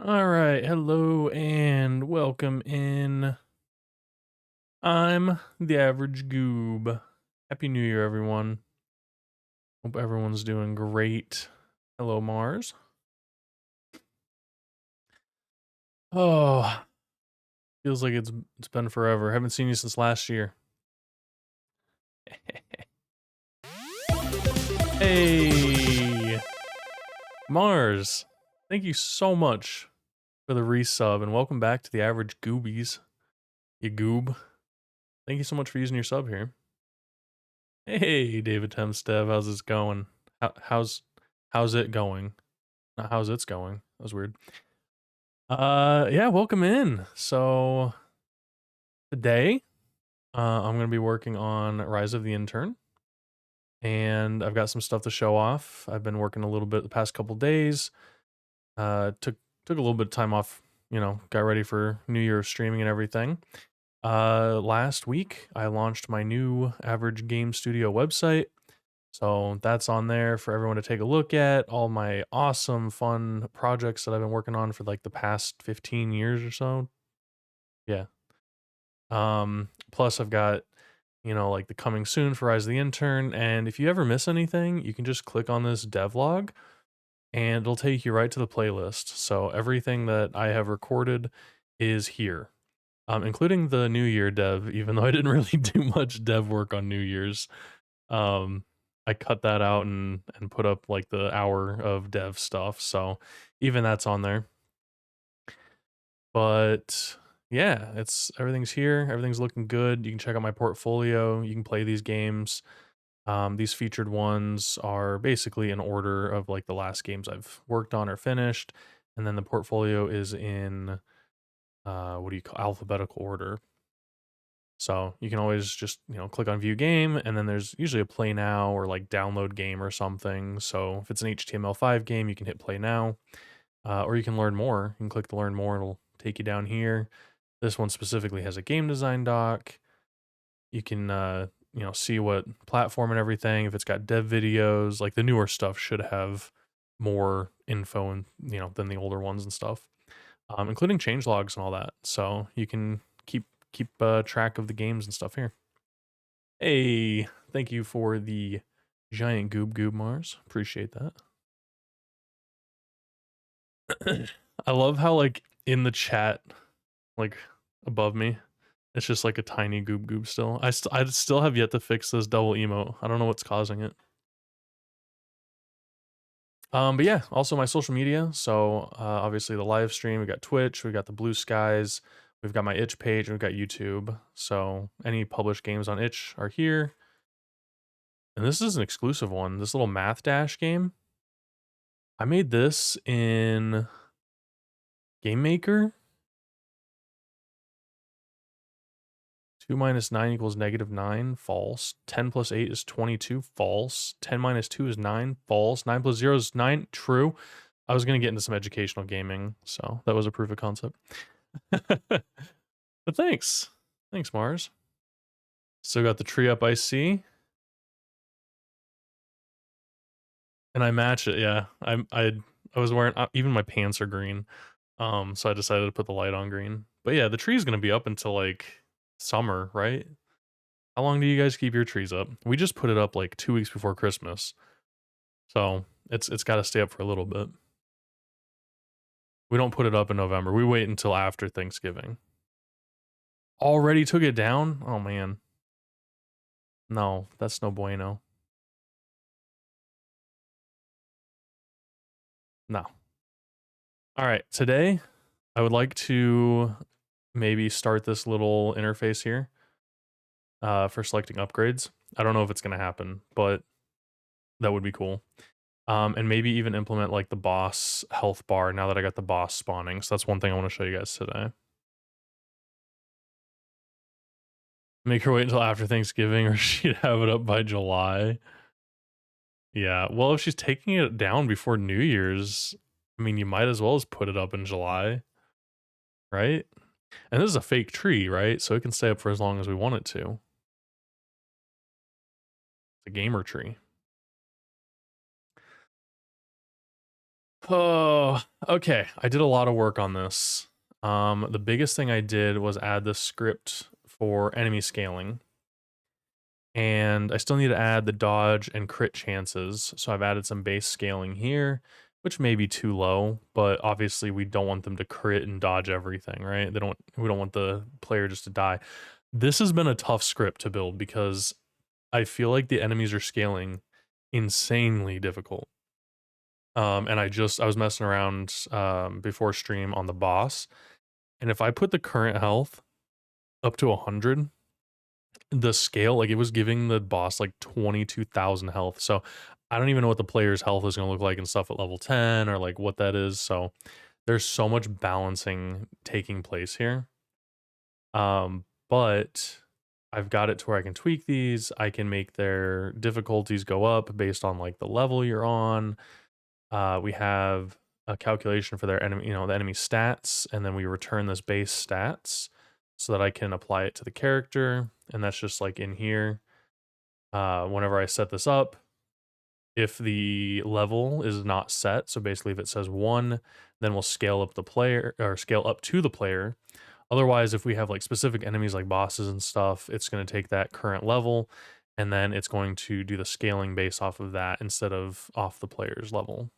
All right, hello and welcome in. I'm the average goob. Happy New Year, everyone. Hope everyone's doing great. Hello, Mars. Oh, feels like it's been forever. Haven't seen you since last year. Hey, Mars. Thank you so much for the resub and welcome back to the average goobies. You goob. Thank you so much for using your sub here. Hey, David Temstev, how's this going? How's it going? Not how's it's going. That was weird. Yeah, welcome in. So today, I'm gonna be working on Rise of the Intern, and I've got some stuff to show off. I've been working a little bit the past couple days. Took a little bit of time off. Got ready for New Year's streaming and everything. Last week I launched my new Average Game Studio website. So that's on there for everyone to take a look at. All my awesome, fun projects that I've been working on for like the past 15 years or so. Yeah. Plus I've got, like the coming soon for Rise of the Intern. And if you ever miss anything, you can just click on this devlog and it'll take you right to the playlist. So everything that I have recorded is here. Including the New Year dev, even though I didn't really do much dev work on New Year's. Um, I cut that out and put up like the hour of dev stuff, so even that's on there. But yeah, it's everything's here. Everything's looking good. You can check out my portfolio. You can play these games. These featured ones are basically in order of like the last games I've worked on or finished, and then the portfolio is in what do you call alphabetical order. So you can always just, click on view game and then there's usually a play now or like download game or something. So if it's an HTML5 game, you can hit play now, or you can learn more. You can click the learn more. It'll take you down here. This one specifically has a game design doc. You can, see what platform and everything. If it's got dev videos, like the newer stuff should have more info and, than the older ones and stuff, including change logs and all that. So you can keep track of the games and stuff here. Hey, thank you for the giant goob Mars. Appreciate that. I love how like in the chat, like above me, it's just like a tiny goob still. I still have yet to fix this double emote. I don't know what's causing it. But yeah, also my social media. So obviously the live stream, we got Twitch, we got the Blue Skies, we've got my itch page, and we've got YouTube. So any published games on itch are here. And this is an exclusive one. This little math dash game. I made this in Game Maker. 2 minus 9 equals -9, false. 10 plus 8 is 22, false. 10 minus 2 is 9, false. 9 plus 0 is 9, true. I was going to get into some educational gaming, so that was a proof of concept. But thanks. Thanks, Mars. Still got the tree up, I see. And I match it, yeah. I was wearing, even my pants are green. So I decided to put the light on green. But yeah, the tree's going to be up until like summer, right? How long do you guys keep your trees up? We just put it up like 2 weeks before Christmas. So it's got to stay up for a little bit. We don't put it up in November. We wait until after Thanksgiving. Already took it down? Oh man. No, that's no bueno. No. All right, today I would like to maybe start this little interface here for selecting upgrades. I don't know if it's going to happen, but that would be cool. And maybe even implement like the boss health bar now that I got the boss spawning. So that's one thing I want to show you guys today. Make her wait until after Thanksgiving or she'd have it up by July. Yeah, well, if she's taking it down before New Year's, I mean, you might as well just put it up in July, right? And this is a fake tree, right? So it can stay up for as long as we want it to. It's a gamer tree. Oh, okay. I did a lot of work on this. The biggest thing I did was add the script for enemy scaling. And I still need to add the dodge and crit chances. So I've added some base scaling here, which may be too low, but obviously we don't want them to crit and dodge everything, right? We don't want the player just to die. This has been a tough script to build because I feel like the enemies are scaling insanely difficult. And I was messing around before stream on the boss, and if I put the current health up to 100, the scale, like, it was giving the boss like 22,000 health. So I don't even know what the player's health is going to look like and stuff at level 10 or like what that is. So there's so much balancing taking place here. But I've got it to where I can tweak these. I can make their difficulties go up based on like the level you're on. We have a calculation for their enemy, the enemy stats, and then we return this base stats so that I can apply it to the character. And that's just like in here. Whenever I set this up, if the level is not set, so basically if it says 1, then we'll scale up the player or scale up to the player. Otherwise, if we have like specific enemies like bosses and stuff, it's going to take that current level and then it's going to do the scaling based off of that instead of off the player's level.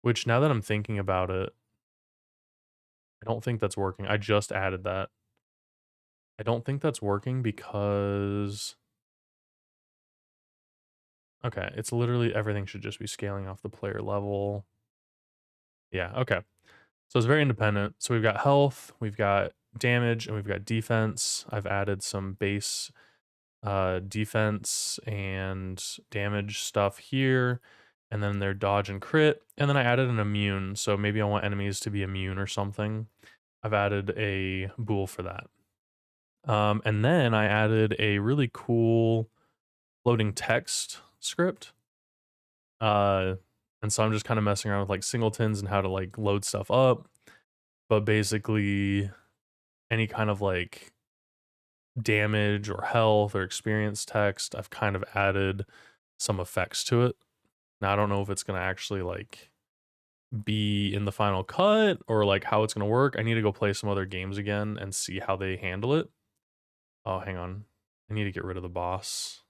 Which now that I'm thinking about it, I don't think that's working. I just added that. I don't think that's working because okay, it's literally everything should just be scaling off the player level. Yeah, okay. So it's very independent. So we've got health, we've got damage, and we've got defense. I've added some base defense and damage stuff here, and then their dodge and crit, and then I added an immune. So maybe I want enemies to be immune or something. I've added a bool for that. And then I added a really cool floating text script. Uh, and so I'm just kind of messing around with like singletons and how to like load stuff up. But basically, any kind of like damage or health or experience text, I've kind of added some effects to it. Now I don't know if it's gonna actually like be in the final cut or like how it's gonna work. I need to go play some other games again and see how they handle it. Oh, hang on. I need to get rid of the boss.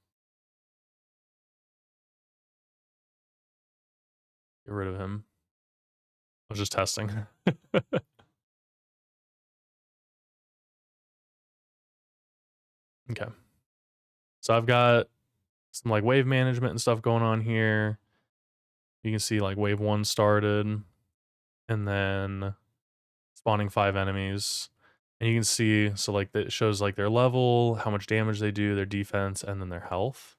Get rid of him. I was just testing. Okay. So I've got some like wave management and stuff going on here. You can see like wave 1 started and then spawning 5 enemies. And you can see, so like it shows like their level, how much damage they do, their defense, and then their health.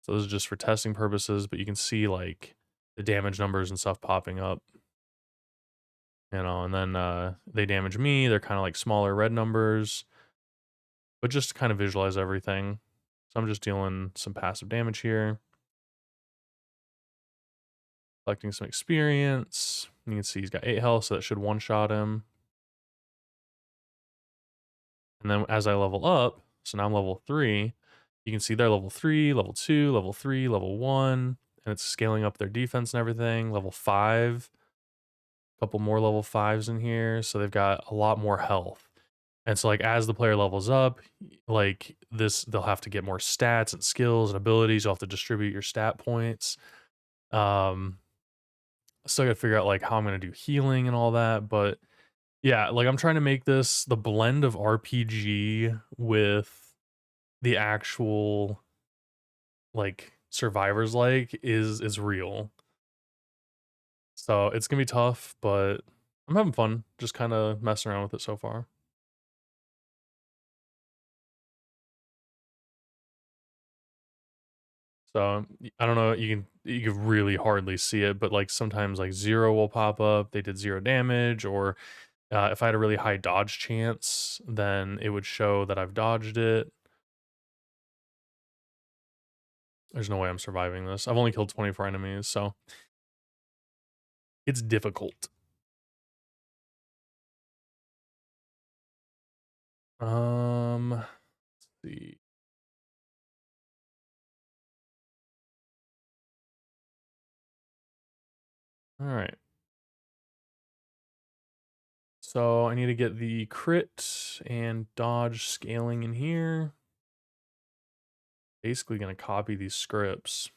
So those are just for testing purposes, but you can see like the damage numbers and stuff popping up. And then they damage me. They're kind of like smaller red numbers, but just to kind of visualize everything. So I'm just dealing some passive damage here. Collecting some experience. You can see he's got 8 health, so that should one-shot him. And then as I level up, so now I'm level 3, you can see they're level 3, level 2, level 3, level 1, and it's scaling up their defense and everything. Level 5, a couple more level 5s in here, so they've got a lot more health. And so like as the player levels up, like this, they'll have to get more stats and skills and abilities. You'll have to distribute your stat points. Still got to figure out like how I'm gonna do healing and all that, but yeah, like I'm trying to make this the blend of RPG with the actual like survivors like is real. So it's gonna be tough, but I'm having fun just kind of messing around with it so far. So I don't know, you can really hardly see it, but like sometimes like 0 will pop up. They did 0 damage, or if I had a really high dodge chance, then it would show that I've dodged it. There's no way I'm surviving this. I've only killed 24 enemies, so it's difficult. Let's see. All right. So I need to get the crit and dodge scaling in here. Basically going to copy these scripts.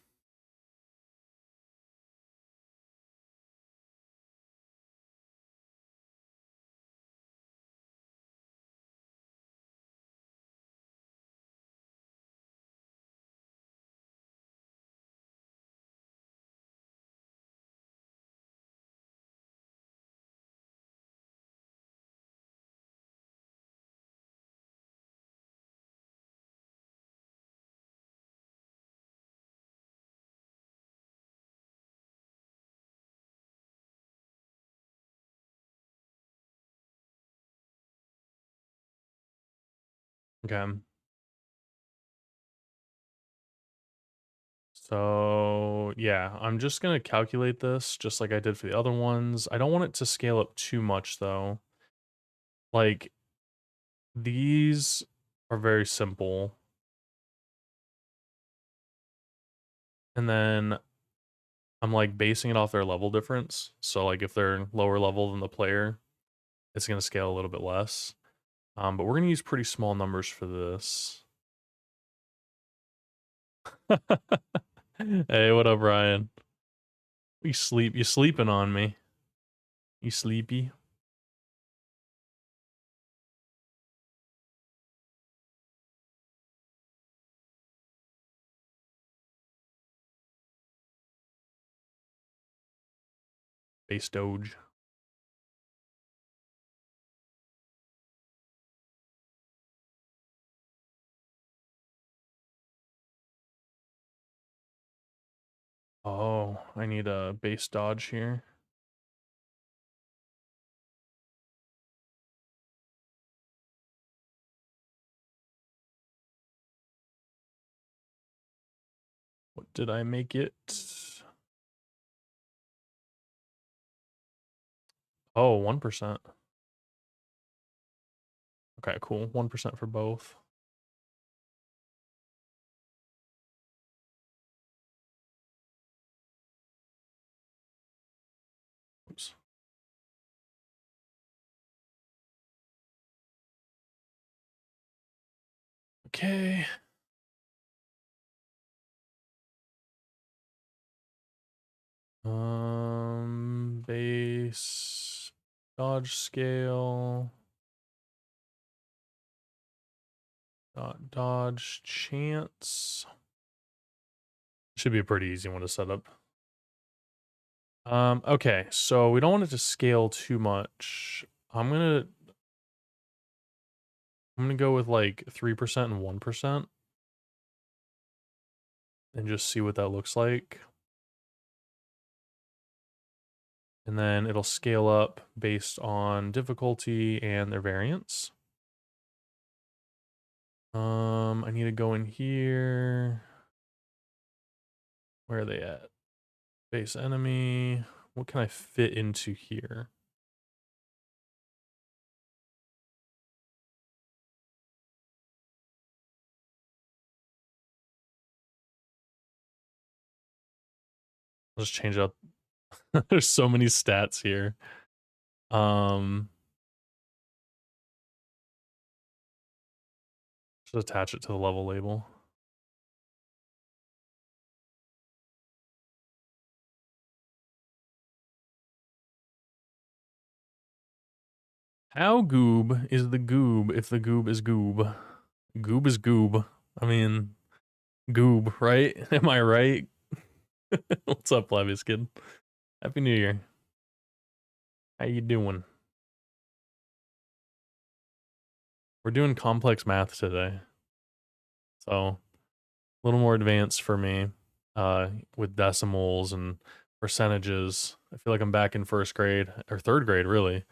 Okay. So yeah, I'm just gonna calculate this just like I did for the other ones. I don't want it to scale up too much though. Like these are very simple. And then I'm like basing it off their level difference. So like if they're lower level than the player, it's gonna scale a little bit less. But we're gonna use pretty small numbers for this. Hey, what up, Ryan? You sleeping on me? You sleepy? Base Doge. Oh, I need a base dodge here. What did I make it? Oh, 1%. Okay, cool. 1% for both. Oops. Okay. Base dodge scale. Dodge chance. Should be a pretty easy one to set up. Okay, so we don't want it to scale too much. I'm gonna go with like 3% and 1% and just see what that looks like. And then it'll scale up based on difficulty and their variance. I need to go in here. Where are they at? Base enemy. What can I fit into here? I'll just change up. There's so many stats here. Um, just attach it to the level label. How goob is the goob if the goob is goob? Goob is goob. I mean, goob, right? Am I right? What's up, Levius kid? Happy New Year. How you doing? We're doing complex math today, so a little more advanced for me, with decimals and percentages. I feel like I'm back in first grade or third grade, really,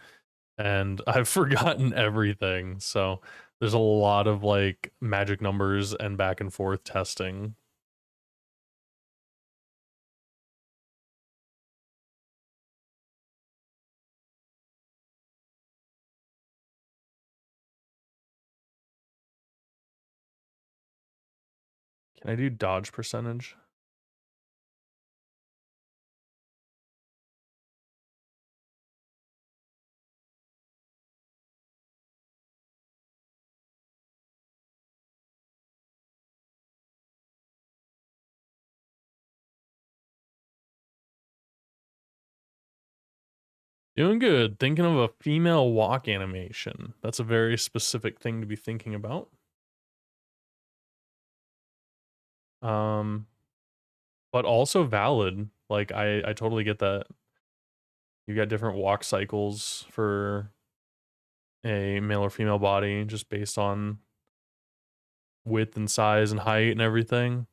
and I've forgotten everything. So there's a lot of like magic numbers and back and forth testing. Can I do dodge percentage? Doing good. Thinking of a female walk animation. That's a very specific thing to be thinking about. Um, but also valid. Like I totally get that. You got different walk cycles for a male or female body just based on width and size and height and everything.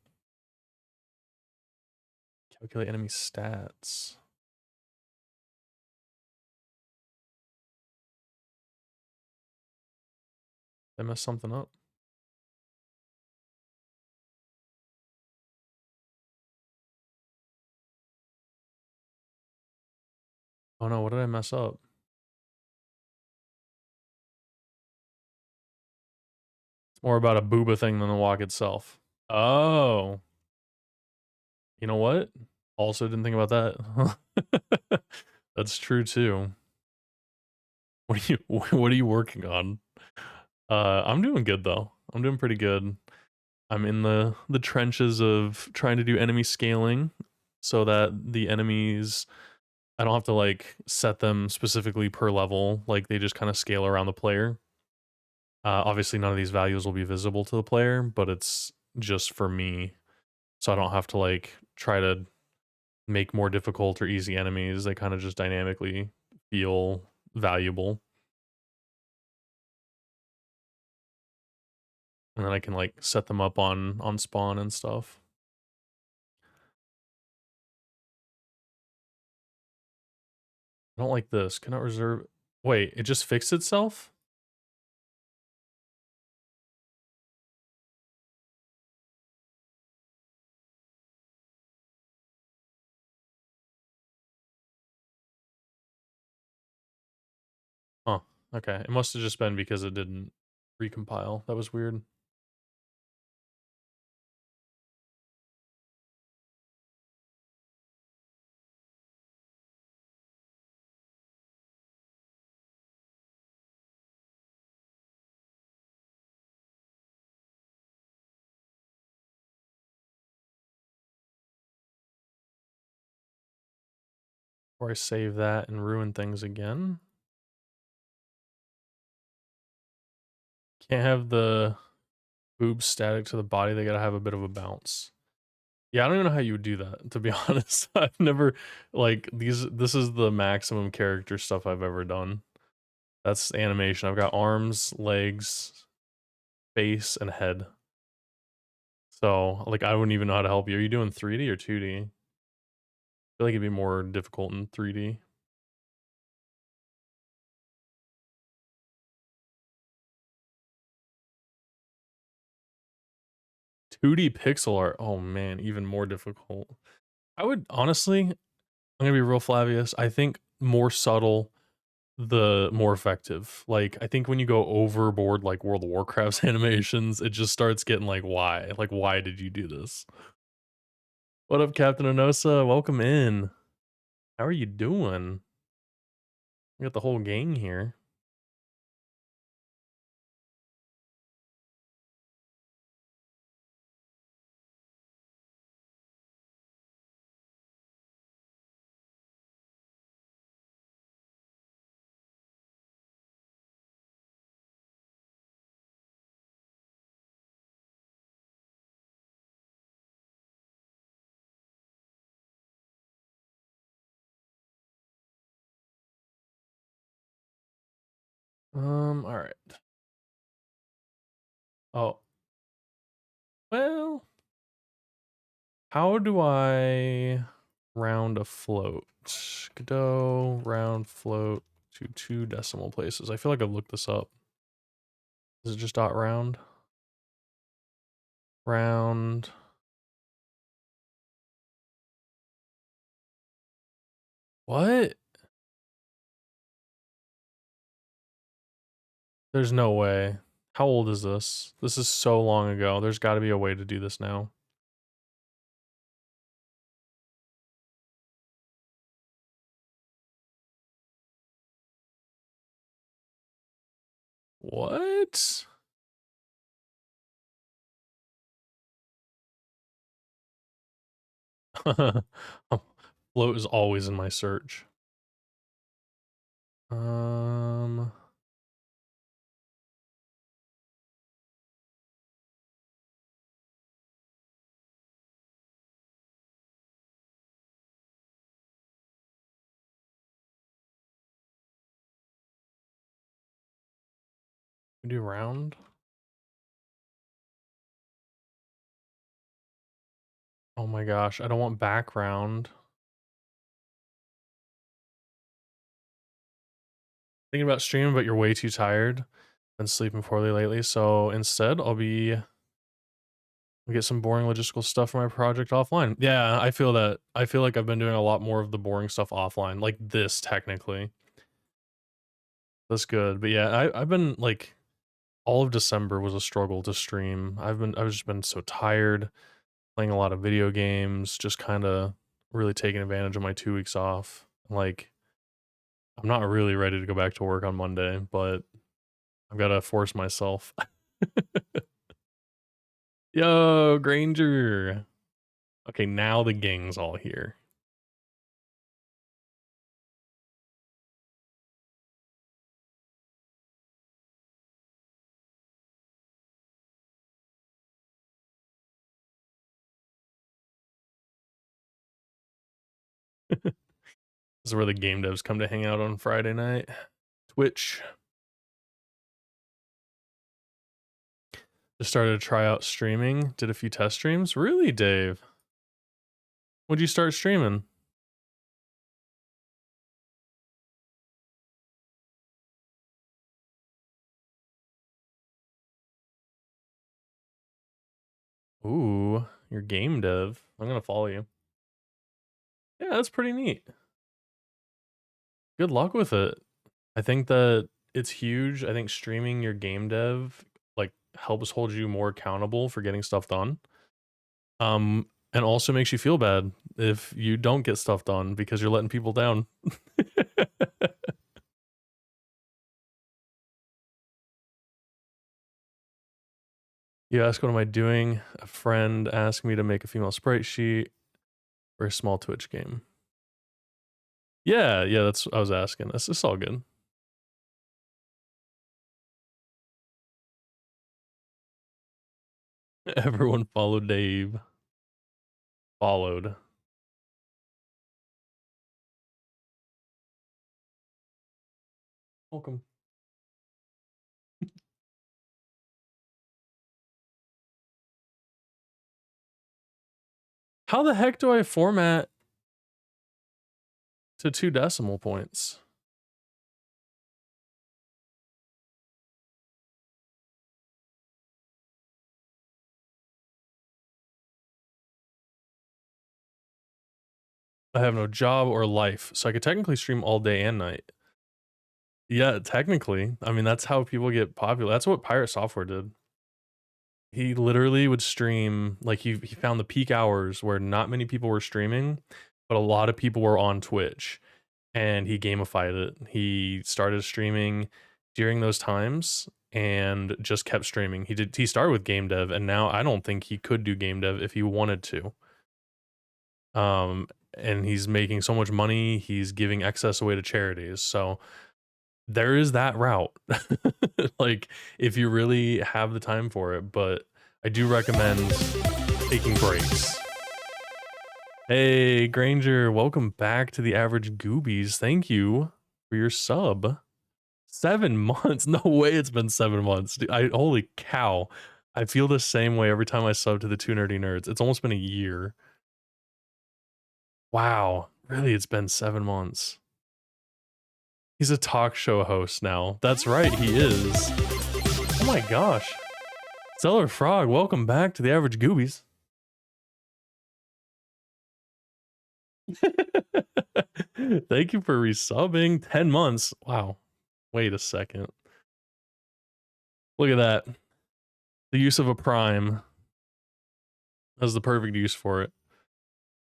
Calculate enemy stats. Did I mess something up? Oh no, what did I mess up? It's more about a booba thing than the walk itself. Oh, you know what? Also didn't think about that. That's true too. What are you what are you working on? I'm doing good though. I'm doing pretty good. I'm in the trenches of trying to do enemy scaling so that the enemies I don't have to like set them specifically per level, like they just kind of scale around the player. Obviously none of these values will be visible to the player, but it's just for me. So I don't have to like try to make more difficult or easy enemies. They kind of just dynamically feel valuable. And then I can like set them up on spawn and stuff. I don't like this. Cannot reserve. Wait, it just fixed itself? Huh. Okay. It must have just been because it didn't recompile. That was weird. Before I save that and ruin things again. Can't have the boobs static to the body. They gotta have a bit of a bounce. Yeah, I don't even know how you would do that, to be honest. I've never like this is the maximum character stuff I've ever done. That's animation. I've got arms, legs, face, and head. So like I wouldn't even know how to help you. Are you doing 3D or 2D? I feel like it'd be more difficult in 3D. 2D pixel art. Oh man, even more difficult. I would honestly, I'm gonna be real Flavius. I think more subtle, the more effective. Like I think when you go overboard like World of Warcraft's animations, it just starts getting like why? Like why did you do this? What up, Captain Onosa? Welcome in. How are you doing? We got the whole gang here. All right. Oh, well, how do I round a float? Godot round float to 2 decimal places. I feel like I've looked this up. Is it just dot round? Round. What? There's no way. How old is this? This is so long ago. There's got to be a way to do this now. What? Float is always in my search. Um, we do round. Oh my gosh, I don't want background. Thinking about streaming, but you're way too tired. Been sleeping poorly lately, so instead I'll get some boring logistical stuff for my project offline. Yeah, I feel that. I feel like I've been doing a lot more of the boring stuff offline, like this technically. That's good. But yeah, I've been like all of December was a struggle to stream. I've just been so tired, playing a lot of video games, just kind of really taking advantage of my 2 weeks off. Like I'm not really ready to go back to work on Monday, but I've got to force myself. Yo, Granger. Okay, now the gang's all here. This is where the game devs come to hang out on Friday night. Twitch. Just started to try out streaming. Did a few test streams. Really, Dave? When'd you start streaming? Ooh, you're game dev. I'm gonna follow you. Yeah, that's pretty neat. Good luck with it. I think that it's huge. I think streaming your game dev like helps hold you more accountable for getting stuff done. And also makes you feel bad if you don't get stuff done because you're letting people down. You ask, what am I doing? A friend asked me to make a female sprite sheet for a small Twitch game. Yeah, that's what I was asking. It's all good. Everyone followed Dave. Followed. Welcome. How the heck do I format to 2 decimal points? I have no job or life, so I could technically stream all day and night. Yeah, technically. I mean, that's how people get popular. That's what Pirate Software did. He literally would stream, like he found the peak hours where not many people were streaming, but a lot of people were on Twitch, and he gamified it. He started streaming during those times and just kept streaming. He started with game dev, and now I don't think he could do game dev if he wanted to. And he's making so much money, he's giving excess away to charities. So there is that route. Like if you really have the time for it, but I do recommend taking breaks. Hey Granger, welcome back to the Average Goobies. Thank you for your sub. 7 months? No way it's been 7 months. Dude, holy cow. I feel the same way every time I sub to the Two Nerdy Nerds. It's almost been a year. Wow. Really, it's been 7 months. He's a talk show host now. That's right, he is. Oh my gosh. Stellar Frog, welcome back to the Average Goobies. Thank you for resubbing. 10 months. Wow. Wait a second. Look at that. The use of a prime. That's the perfect use for it.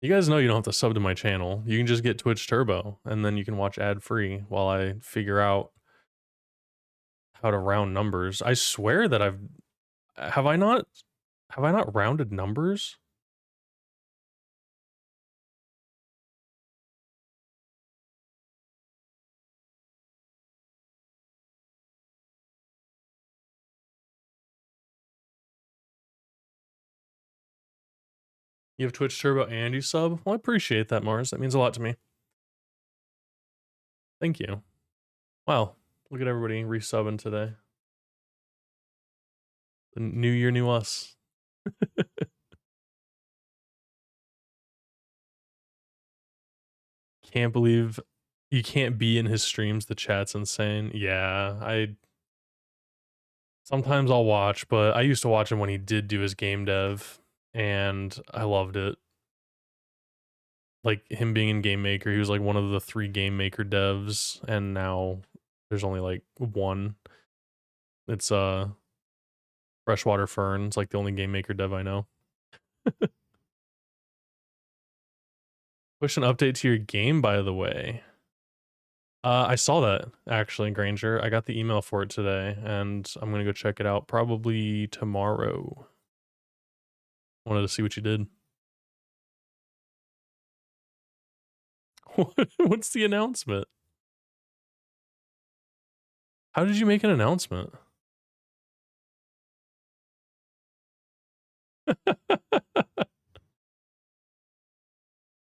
You guys know you don't have to sub to my channel. You can just get Twitch Turbo, and then you can watch ad-free while I figure out how to round numbers. I swear that have I not rounded numbers? You have Twitch Turbo and you sub? Well, I appreciate that, Mars. That means a lot to me. Thank you. Wow. Look at everybody resubbing today. The new year, new us. Can't believe you can't be in his streams. The chat's insane. Yeah, I sometimes I'll watch, but I used to watch him when he did do his game dev, and I loved it. Like him being in Game Maker, he was like one of the 3 Game Maker devs, and now there's only like one. It's Freshwater Fern. It's like the only Game Maker dev I know. Push an update to your game, by the way. I saw that actually, Granger. I got the email for it today, and I'm gonna go check it out probably tomorrow. Wanted to see what you did. What's the announcement? How did you make an announcement?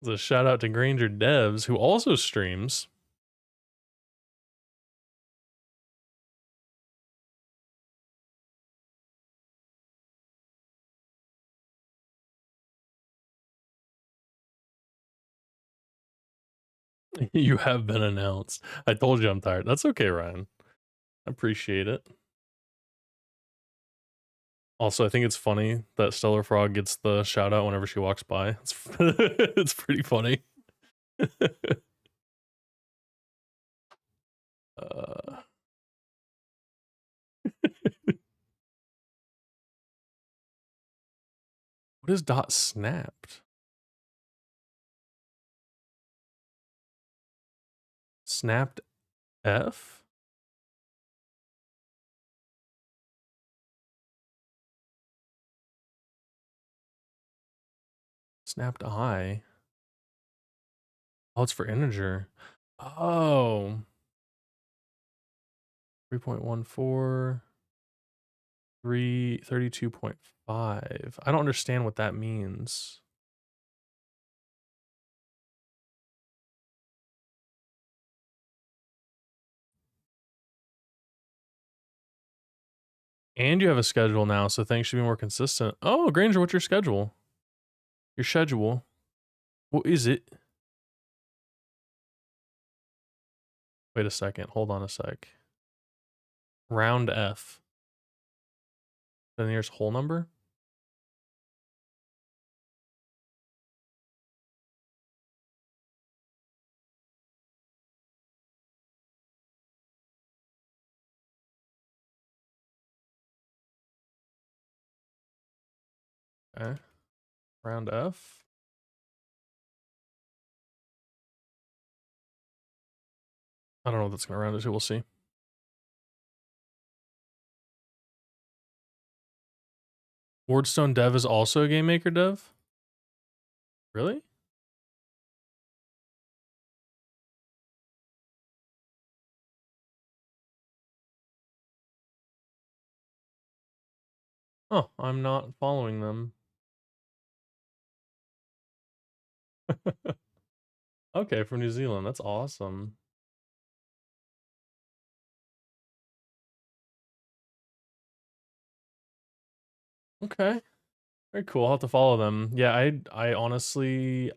It's a shout out to Granger Devs, who also streams. You have been announced. I told you I'm tired. That's okay, Ryan. I appreciate it. Also, I think it's funny that Stellar Frog gets the shout out whenever she walks by. It's pretty funny. uh, what is dot snapped? Snapped F? Snapped I? Oh, it's for integer. Oh. 3.14. 32.5. I don't understand what that means. And you have a schedule now, so things should be more consistent. Oh, Granger, what's your schedule? Your schedule? What is it? Wait a second. Hold on a sec. Round F. Then here's whole number. Okay. Round F. I don't know what that's going to round it to. We'll see. Wardstone Dev is also a Game Maker dev? Really? Oh, I'm not following them. Okay, from New Zealand. That's awesome. Okay. Very cool. I'll have to follow them. Yeah, I honestly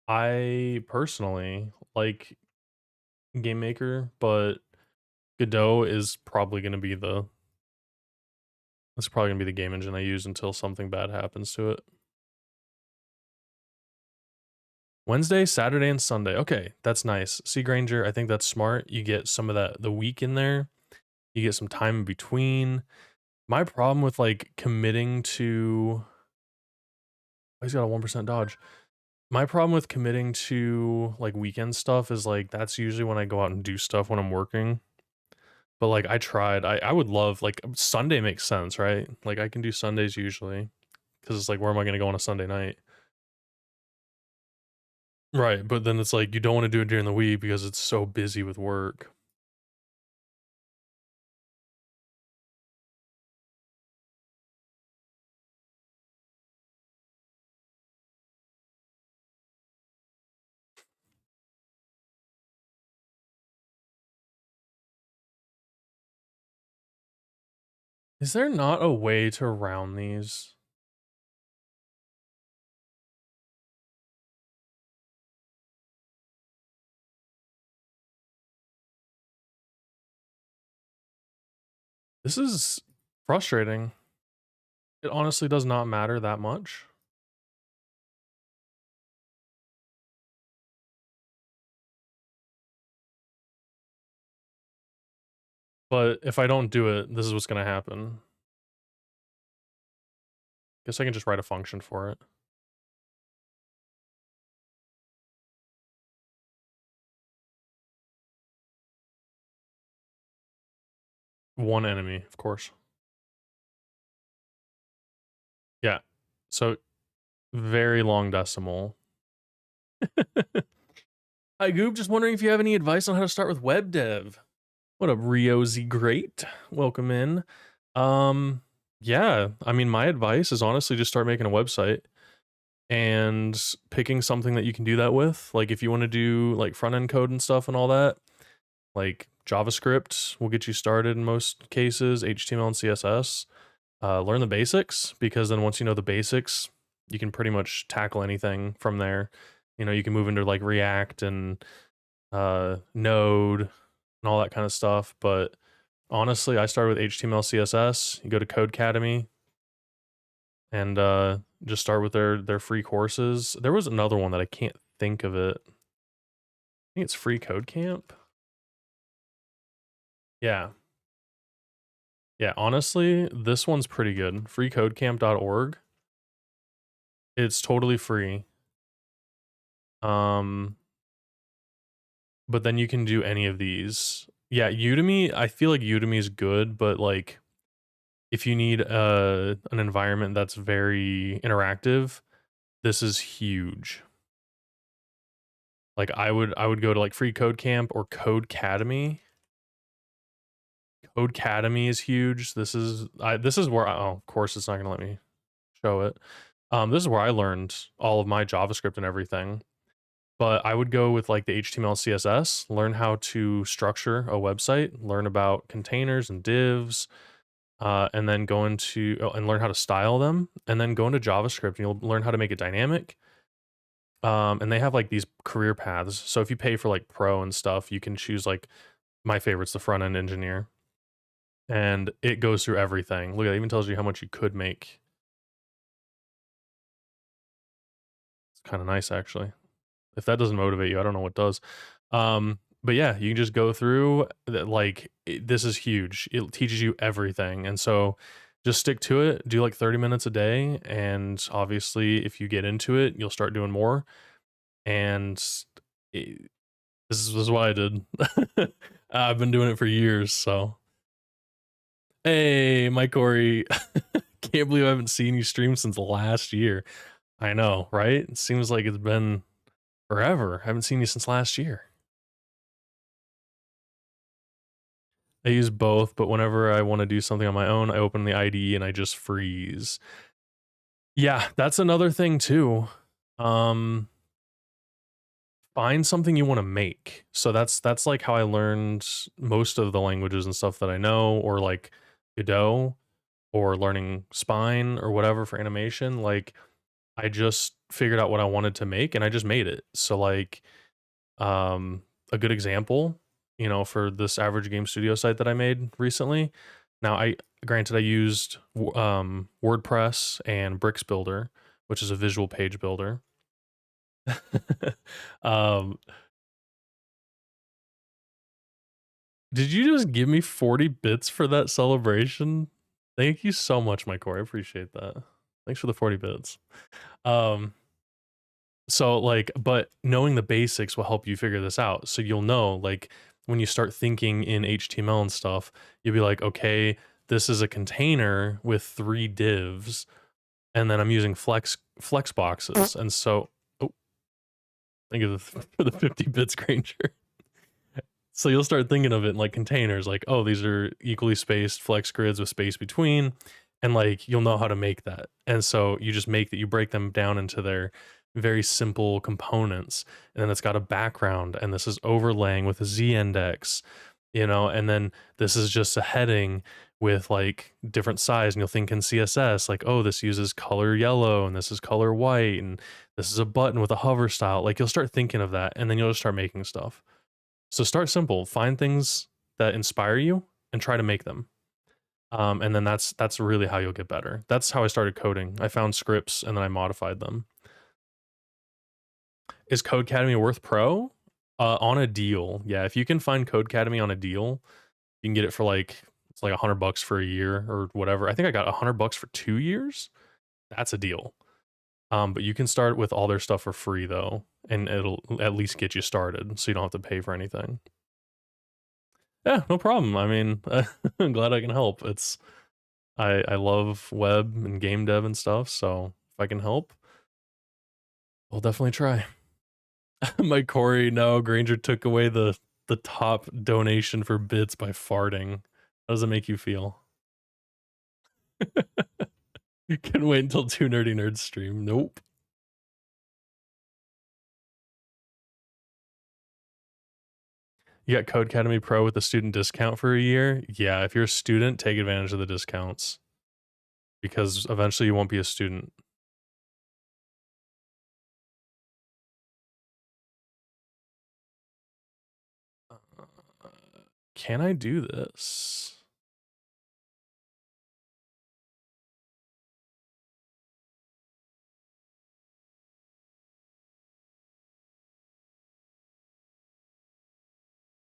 I personally like Game Maker, but Godot is probably gonna be the that's probably gonna be the game engine I use until something bad happens to it. Wednesday, Saturday, and Sunday. Okay, that's nice. See, Granger, I think that's smart. You get some of that the week in there. You get some time in between. My problem with like committing to oh, he's got a 1% dodge. My problem with committing to like weekend stuff is like that's usually when I go out and do stuff when I'm working. But like I tried. I would love like Sunday makes sense, right? Like I can do Sundays usually because it's like where am I going to go on a Sunday night? Right, but then it's like you don't want to do it during the week because it's so busy with work. Is there not a way to round these? This is frustrating. It honestly does not matter that much. But if I don't do it, this is what's gonna happen. Guess I can just write a function for it. One enemy, of course. Yeah. So very long decimal. Hi Goop, just wondering if you have any advice on how to start with web dev. What up, Rio Z Great? Welcome in. Um, yeah, I mean, my advice is honestly just start making a website and picking something that you can do that with. Like if you want to do like front end code and stuff and all that, like JavaScript will get you started in most cases, HTML and CSS. Learn the basics, because then once you know the basics, you can pretty much tackle anything from there. You know, you can move into like React and Node and all that kind of stuff. But honestly, I started with HTML, CSS. You go to Codecademy and just start with their free courses. There was another one that I can't think of it. I think it's Free Code Camp. Yeah. Yeah, honestly, this one's pretty good. freecodecamp.org. It's totally free. Um, but then you can do any of these. Yeah, Udemy, I feel like Udemy is good, but like if you need an environment that's very interactive, this is huge. Like I would go to like Free Code Camp or Codecademy. Codecademy is huge. This is where oh, of course it's not going to let me show it. This is where I learned all of my JavaScript and everything. But I would go with like the HTML, CSS, learn how to structure a website, learn about containers and divs, and then go into and learn how to style them, and then go into JavaScript and you'll learn how to make it dynamic. And they have like these career paths. So if you pay for like pro and stuff, you can choose like my favorite's the front end engineer, and it goes through everything. Look, it even tells you how much you could make. It's kind of nice actually. If that doesn't motivate you, I don't know what does. But yeah, you can just go through this is huge. It teaches you everything. And so just stick to it, do like 30 minutes a day. And obviously if you get into it, you'll start doing more. And it, this is what I did. I've been doing it for years. So, hey, Mike Corey, can't believe I haven't seen you stream since last year. I know, right? It seems like it's been forever. I haven't seen you since last year. I use both, but whenever I want to do something on my own, I open the IDE and I just freeze. Yeah, that's another thing too. Um, find something you want to make. So that's like how I learned most of the languages and stuff that I know, or like Godot, or learning Spine or whatever for animation. Like I just figured out what I wanted to make and I just made it. So like um a good example, you know, for this average game studio site that I made recently. Now I granted I used WordPress and Bricks Builder, which is a visual page builder. um did you just give me 40 bits for that celebration? Thank you so much, my core. I appreciate that. Thanks for the 40 bits. Um So like, but knowing the basics will help you figure this out. So you'll know, like, when you start thinking in HTML and stuff, you'll be like, okay, this is a container with 3 divs, and then I'm using flex boxes. And so, oh, thank you for the 50 bits, Granger. So you'll start thinking of it in like containers, like, oh, these are equally spaced flex grids with space between, and like you'll know how to make that. And so you just make that, you break them down into their very simple components, and then it's got a background, and this is overlaying with a z index, you know, and then this is just a heading with like different size, and you'll think in CSS like, oh, this uses color yellow and this is color white and this is a button with a hover style. Like you'll start thinking of that and then you'll just start making stuff. So start simple, find things that inspire you and try to make them. And then that's really how you'll get better. That's how I started coding. I found scripts and then I modified them. Is Codecademy worth Pro? On a deal, yeah. If you can find Codecademy on a deal, you can get it for like it's like $100 for a year or whatever. I think I got $100 for 2 years. That's a deal. But you can start with all their stuff for free though, and it'll at least get you started, so you don't have to pay for anything. Yeah, no problem. I mean, I'm glad I can help. I love web and game dev and stuff, so if I can help, we'll definitely try. Mike Corey, no, Granger took away the top donation for bits by farting. How does it make you feel? You can wait until 2 Nerdy Nerds stream. Nope. You got Codecademy Pro with a student discount for a year? Yeah, if you're a student, take advantage of the discounts. Because eventually you won't be a student. Can I do this?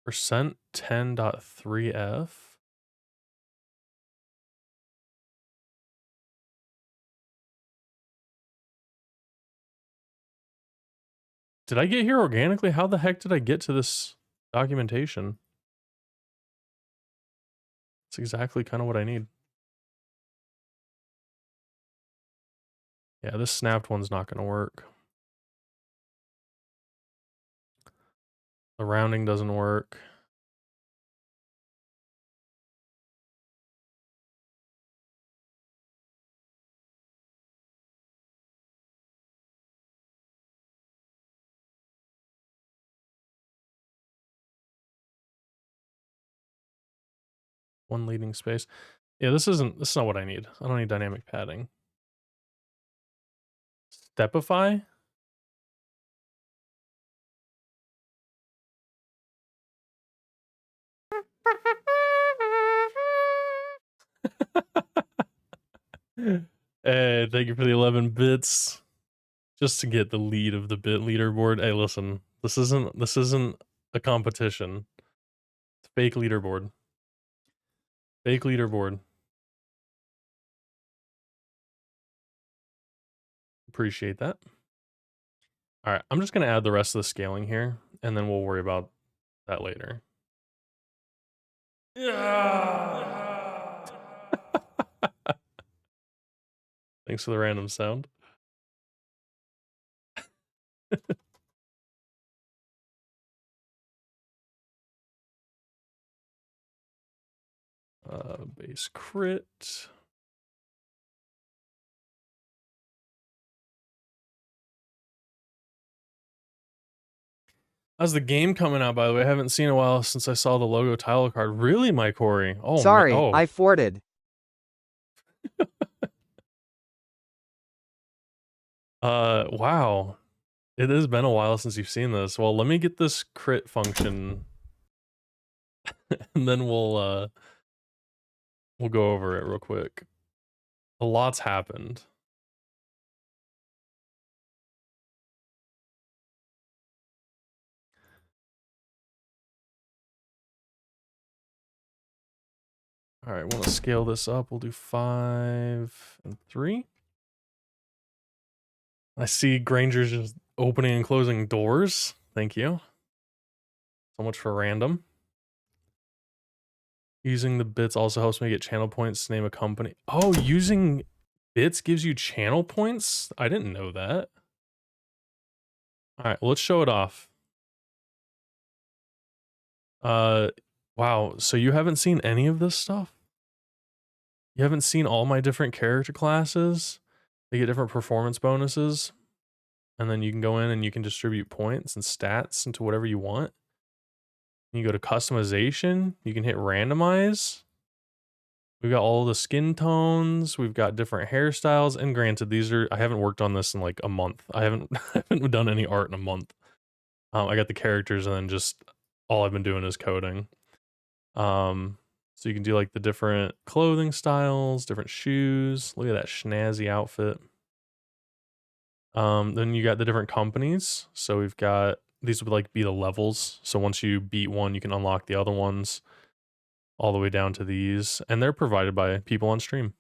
Percent 10.3f? Did I get here organically? How the heck did I get to this documentation? It's exactly kind of what I need. Yeah, this snapped one's not going to work. The rounding doesn't work. One leading space. Yeah, this is not what I need. I don't need dynamic padding. Stepify? Hey, thank you for the 11 bits. Just to get the lead of the bit leaderboard. Hey, listen, this isn't a competition. It's fake leaderboard. Fake leaderboard. Appreciate that. All right, I'm just gonna add the rest of the scaling here, and then we'll worry about that later. Yeah. Thanks for the random sound. Base crit. How's the game coming out, by the way? I haven't seen a while since I saw the logo title card. Really, Mike Corey? Oh, sorry, oh. I forted. Wow. It has been a while since you've seen this. Well, let me get this crit function and then we'll go over it real quick. A lot's happened. All right, we'll scale this up. We'll do 5 and 3. I see Granger's just opening and closing doors. Thank you. So much for random. Using the bits also helps me get channel points to name a company. Oh, using bits gives you channel points? I didn't know that. All right, let's show it off. Wow, so you haven't seen any of this stuff? You haven't seen all my different character classes? They get different performance bonuses, and then you can go in and you can distribute points and stats into whatever you want. You go to customization, you can hit randomize. We've got all the skin tones, we've got different hairstyles, and granted, these are I haven't worked on this in like a month. I haven't I haven't done any art in a month. I got the characters and then just all I've been doing is coding. Um, so you can do like the different clothing styles, different shoes. Look at that snazzy outfit. Then you got the different companies. So we've got these would like be the levels. So once you beat one, you can unlock the other ones all the way down to these, and they're provided by people on stream.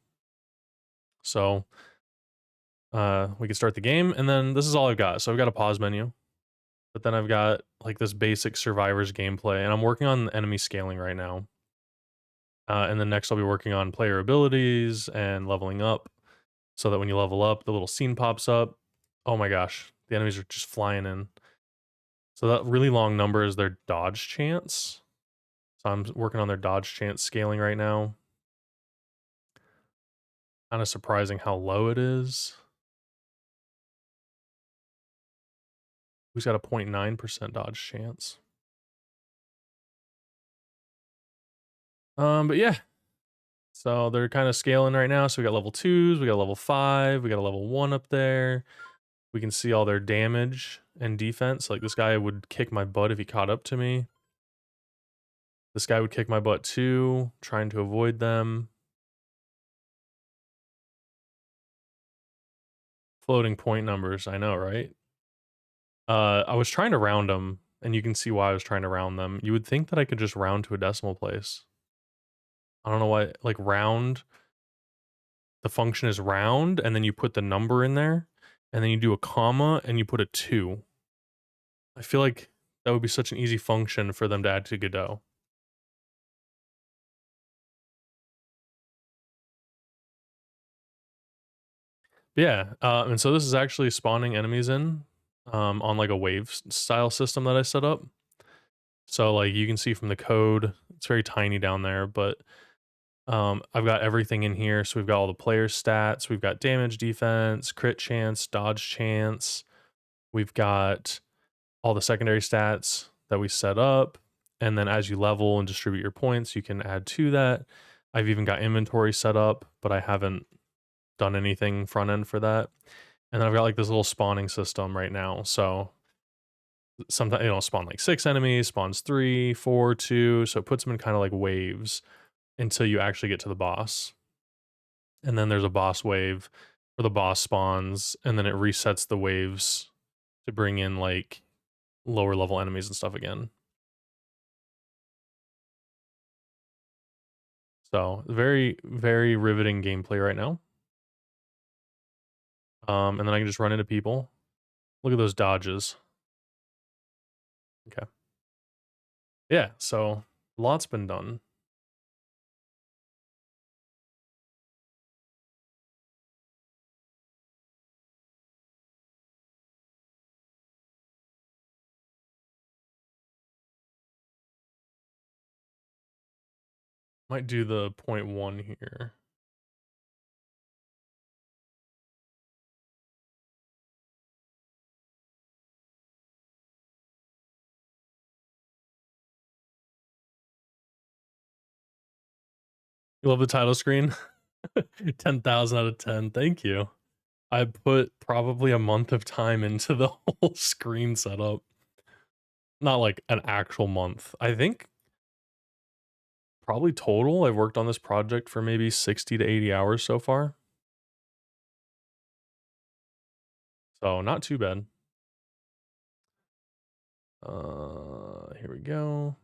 So we can start the game, and then this is all I've got. So I've got a pause menu, but then I've got like this basic survivors gameplay, and I'm working on enemy scaling right now. And then next I'll be working on player abilities and leveling up, so that when you level up, the little scene pops up. Oh my gosh, the enemies are just flying in. So that really long number is their dodge chance. So I'm working on their dodge chance scaling right now. Kind of surprising how low it is. Who's got a 0.9% dodge chance? But yeah. So they're kind of scaling right now. So we got level 2s, we got level 5, we got a level 1 up there. We can see all their damage and defense. Like this guy would kick my butt if he caught up to me. This guy would kick my butt too, trying to avoid them. Floating point numbers, I know, right? I was trying to round them, and you can see why I was trying to round them. You would think that I could just round to a decimal place. I don't know why, like round, the function is round, and then you put the number in there, and then you do a comma, and you put a 2. I feel like that would be such an easy function for them to add to Godot. But yeah, and so this is actually spawning enemies in on like a wave style system that I set up. So like you can see from the code, it's very tiny down there, but I've got everything in here. So we've got all the player stats, we've got damage, defense, crit chance, dodge chance. We've got all the secondary stats that we set up. And then as you level and distribute your points, you can add to that. I've even got inventory set up, but I haven't done anything front end for that. And then I've got like this little spawning system right now. So sometimes it'll spawn like 6 enemies, spawns 3, 4, 2. So it puts them in kind of like waves until you actually get to the boss. And then there's a boss wave where the boss spawns, and then it resets the waves to bring in like lower level enemies and stuff again. So very, very riveting gameplay right now. And then I can just run into people. Look at those dodges. Okay. Yeah, so lots been done. Might do the 0.1 here. You love the title screen? 10,000 out of 10. Thank you. I put probably a month of time into the whole screen setup. Not like an actual month. I think probably total I've worked on this project for maybe 60 to 80 hours so far. So not too bad. Here we go.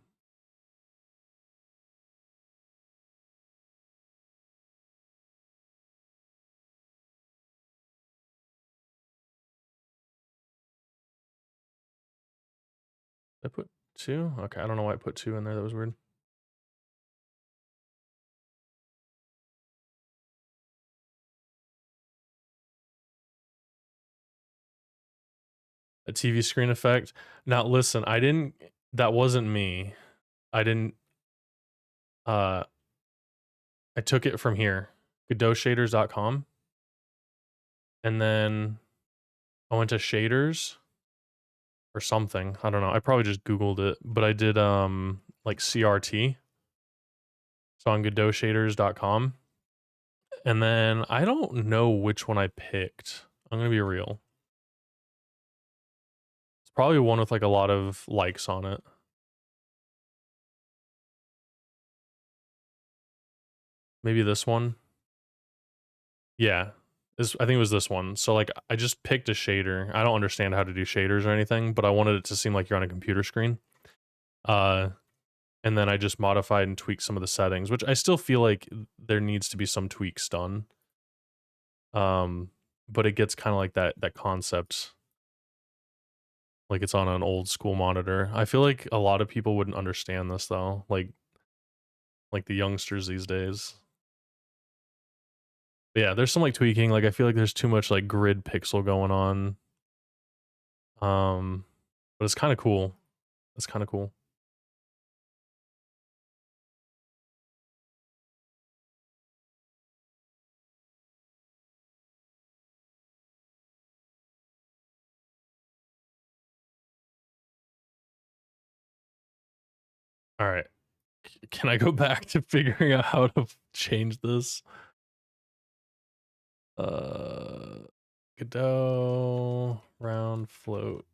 Did I put 2? Okay, I don't know why I put 2 in there. That was weird. A TV screen effect. Now listen, that wasn't me. I didn't I took it from here. Godotshaders.com. And then I went to shaders or something. I don't know. I probably just Googled it, but I did like CRT. So on godotshaders.com. And then I don't know which one I picked. I'm gonna be real. It's probably one with like a lot of likes on it. Maybe this one. Yeah. I think it was this one. So like I just picked a shader. I don't understand how to do shaders or anything, but I wanted it to seem like you're on a computer screen. Uh and then I just modified and tweaked some of the settings, which I still feel like there needs to be some tweaks done. But it gets kind of like that concept, like it's on an old school monitor. I feel like a lot of people wouldn't understand this though, like the youngsters these days. But yeah, there's some like tweaking. Like I feel like there's too much like grid pixel going on. Um, but it's kind of cool. It's kind of cool. All right. Can I go back to figuring out how to change this? Godot round float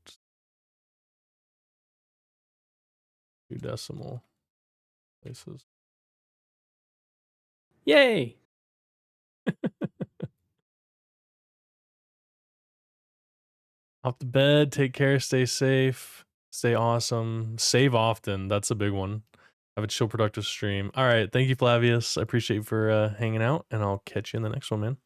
2 decimal places. Yay! Off the bed, take care, stay safe, stay awesome, save often. That's a big one. Have a chill, productive stream. All right. Thank you, Flavius. I appreciate you for hanging out, and I'll catch you in the next one, man.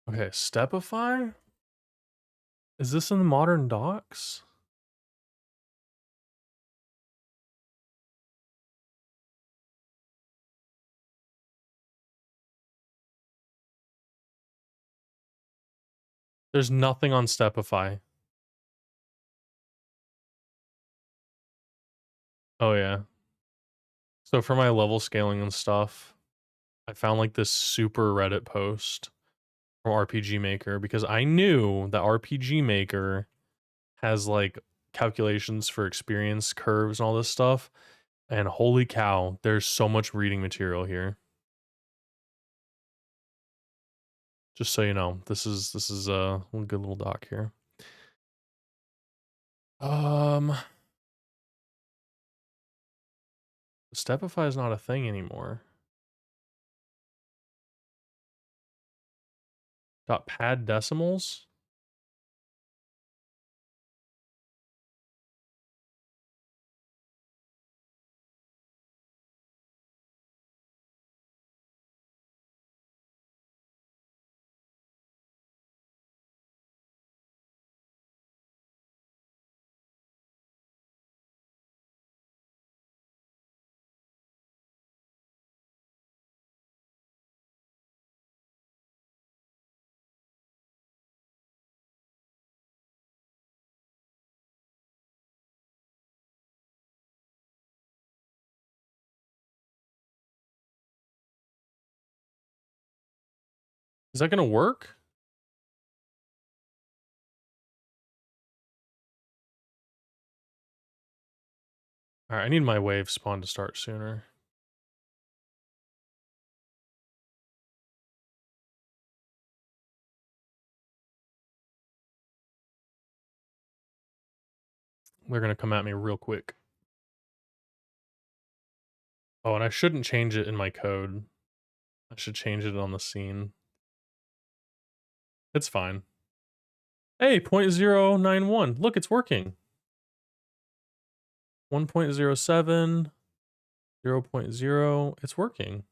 Okay, Stepify? Is this in the modern docs? There's nothing on Stepify. Oh, yeah. So for my level scaling and stuff, I found like this super Reddit post from RPG Maker because I knew that RPG Maker has like calculations for experience curves and all this stuff. And holy cow, there's so much reading material here. Just so you know, this is a good little doc here. Stepify is not a thing anymore. Dot pad decimals. Is that gonna work? All right, I need my wave spawn to start sooner. They're gonna come at me real quick. Oh, and I shouldn't change it in my code. I should change it on the scene. It's fine. Hey, 0.091. Look, it's working. 1.07, 0.0. It's working.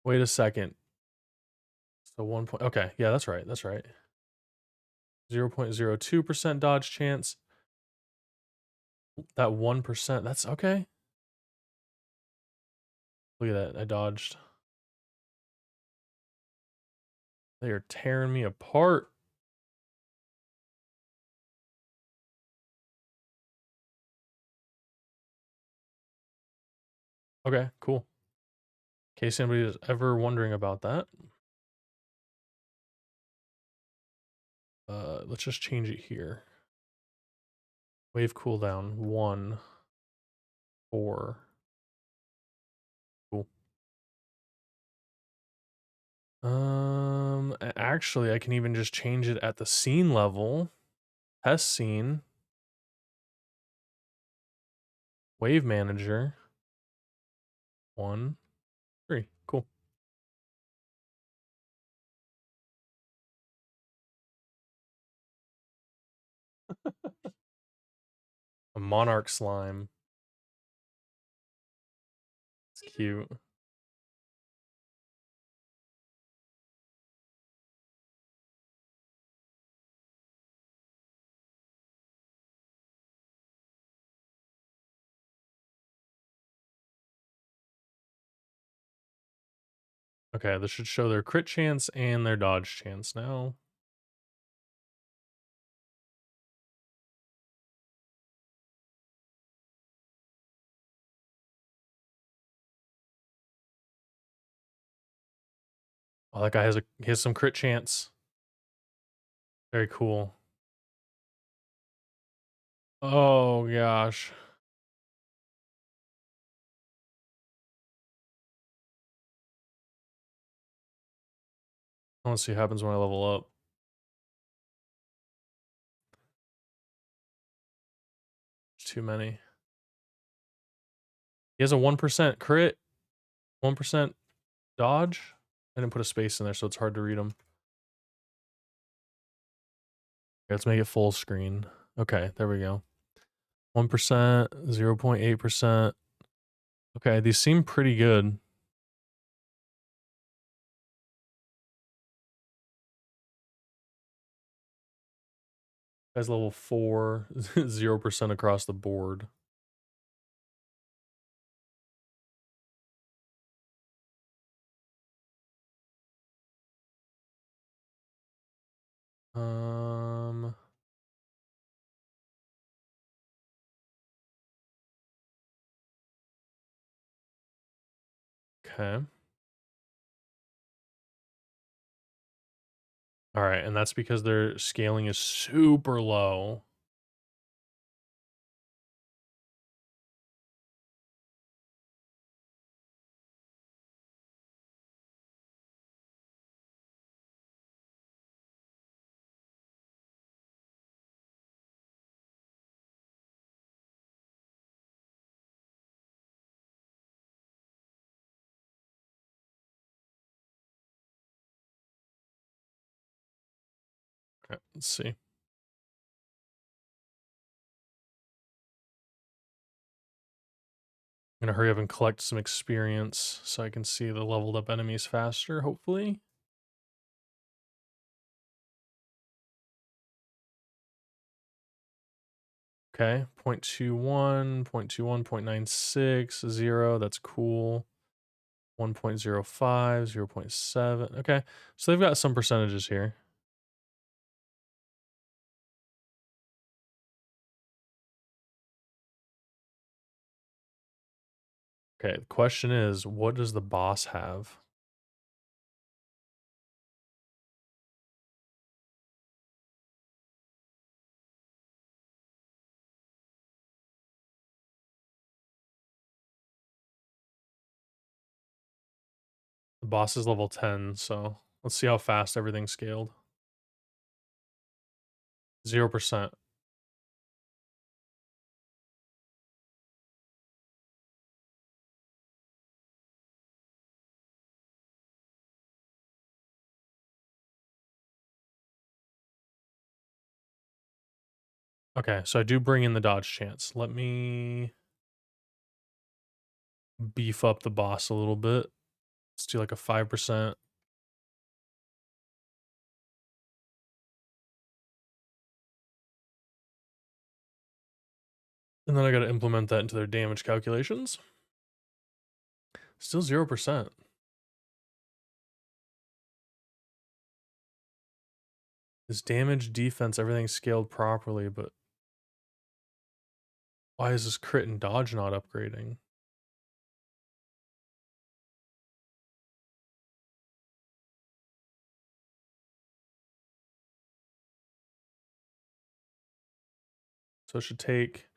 Wait a second. So 1 point. Okay, yeah, that's right. That's right. 0.02% dodge chance. That 1%. That's okay. Look at that. I dodged. They are tearing me apart. Okay, cool. In case anybody is ever wondering about that, let's just change it here. Wave cooldown 1, 4. Cool. Actually, I can even just change it at the scene level. Test scene, wave manager, 1, 3. Cool. A monarch slime. It's cute. Okay, this should show their crit chance and their dodge chance now. Oh, that guy he has some crit chance. Very cool. Oh gosh. I want to see what happens when I level up. There's too many. He has a 1% crit, 1% dodge. I didn't put a space in there, so it's hard to read them. Let's make it full screen. Okay, there we go. 1%, 0.8%. Okay, these seem pretty good. Guy's level 4, 0% across the board. Um, okay. All right, and that's because their scaling is super low. Okay, let's see. I'm gonna hurry up and collect some experience so I can see the leveled up enemies faster, hopefully. Okay, 0.21, 0.21, 0.96, 0, that's cool. 1.05, 0.7. Okay, so they've got some percentages here. Okay, the question is, what does the boss have? The boss is level 10, so let's see how fast everything's scaled. 0%. Okay, so I do bring in the dodge chance. Let me beef up the boss a little bit. Let's do like a 5%. And then I gotta implement that into their damage calculations. Still 0%. His damage, defense, everything's scaled properly, but why is this crit and dodge not upgrading? So it should take,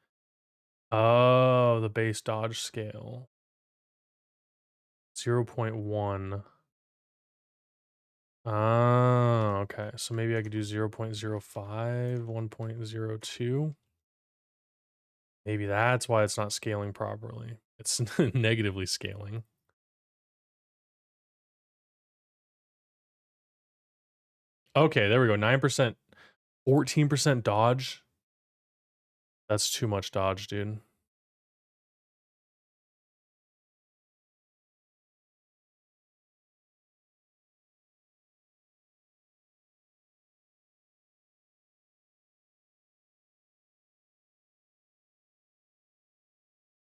oh, the base dodge scale. 0.1. Oh, okay. So maybe I could do 0.05, 1.02. Maybe that's why it's not scaling properly. It's negatively scaling. Okay, there we go. 9%, 14% dodge. That's too much dodge, dude.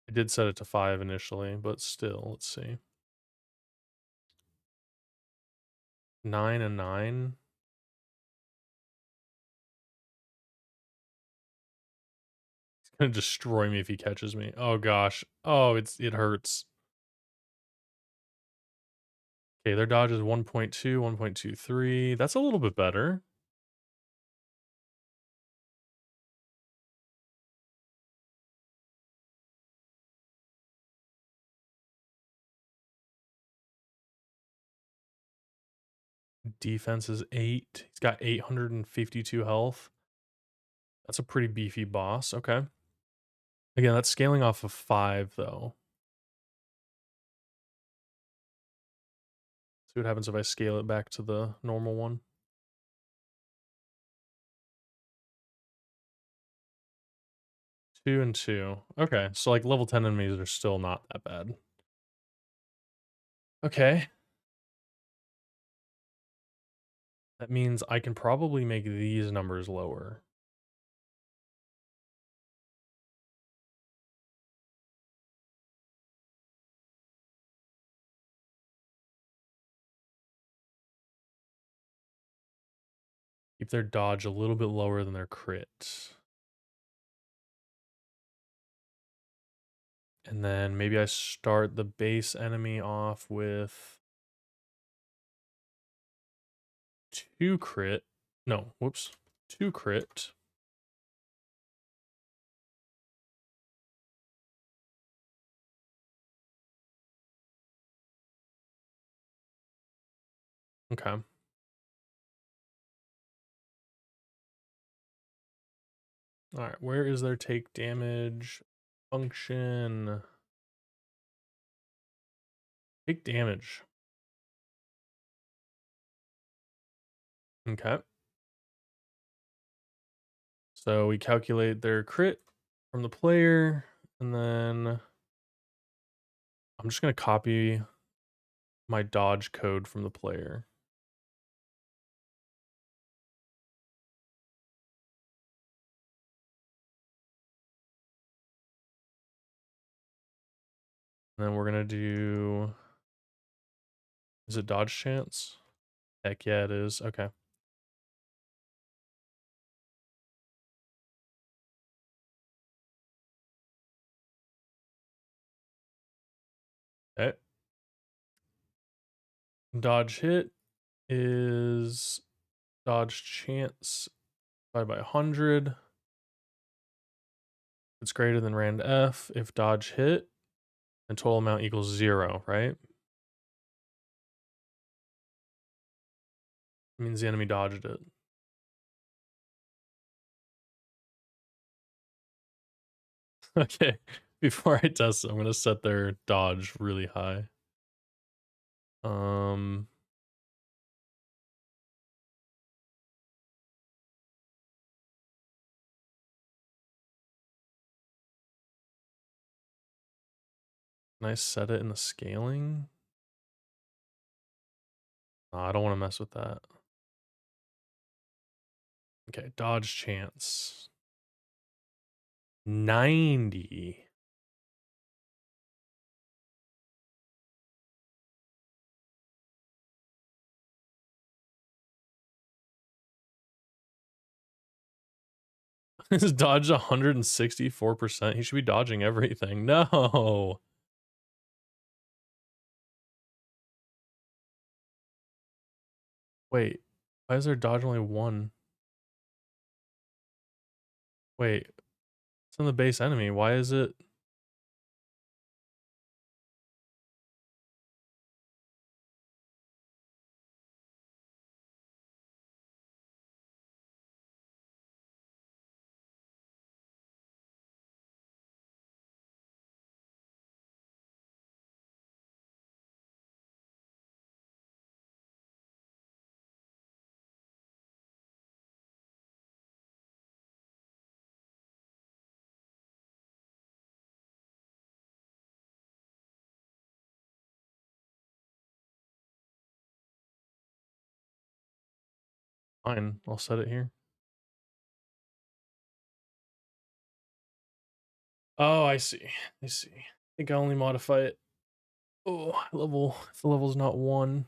I did set it to 5 initially, but still, let's see. 9 and 9. He's gonna destroy me if he catches me. Oh gosh. Oh, it hurts. Okay, their dodge is 1.2, 1.23. That's a little bit better. Defense is 8. He's got 852 health. That's a pretty beefy boss. Okay. Again, that's scaling off of 5, though. See what happens if I scale it back to the normal one. 2 and 2. Okay, so like level 10 enemies are still not that bad. Okay. That means I can probably make these numbers lower. Keep their dodge a little bit lower than their crit. And then maybe I start the base enemy off with 2 crit. No, whoops. 2 crit. Okay. All right, where is their take damage function? Take damage. Okay. So we calculate their crit from the player, and then I'm just going to copy my dodge code from the player. And then we're going to do, is it dodge chance? Heck yeah, it is. Okay. Okay. Dodge hit is dodge chance divided by 100. It's greater than rand F. If dodge hit, then total amount equals 0, right? It means the enemy dodged it. Okay. Before I test it, I'm going to set their dodge really high. Um, can I set it in the scaling? No, I don't want to mess with that. Okay, dodge chance. 90. His dodge 164%. He should be dodging everything. No. Wait, why is their dodge only 1? Wait, It's in the base enemy. Why is it? Fine, I'll set it here. Oh, I see. I see. I think I only modify it. Oh, level. If the level's not 1.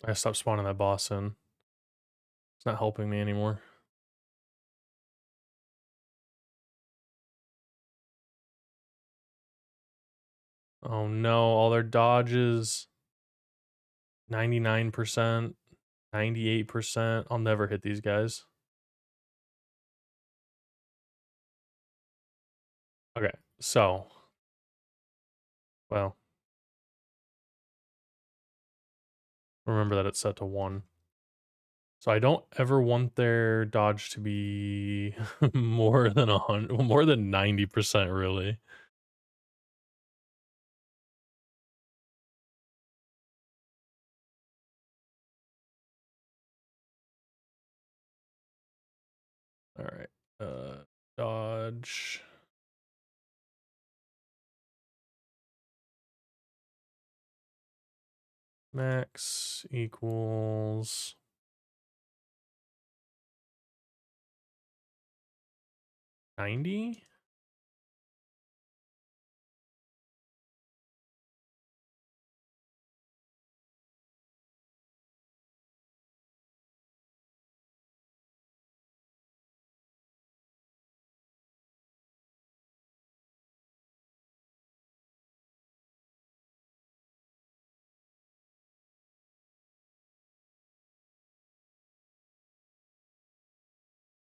I stopped spawning that boss in. It's not helping me anymore. Oh no, all their dodges. 99%, 98%. I'll never hit these guys. Okay, so, well, remember that it's set to 1. So I don't ever want their dodge to be more than 100, more than 90%, really. All right. Dodge. Max equals 90.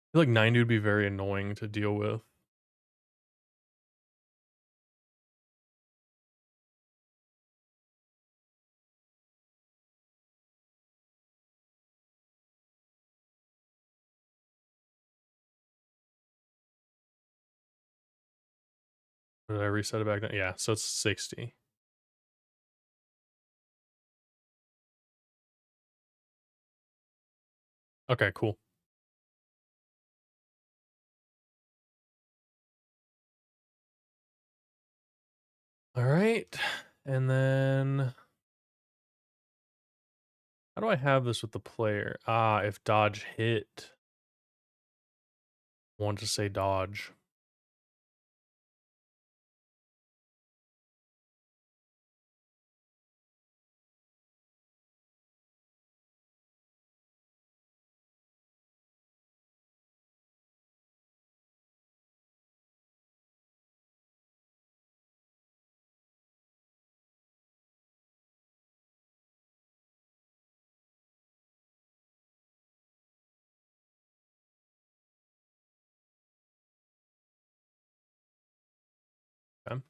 I feel like 90 would be very annoying to deal with. Did I reset it back then? Yeah, so it's 60. Okay, cool. All right. And then how do I have this with the player? Ah, if dodge hit, I want to say dodge. Okay.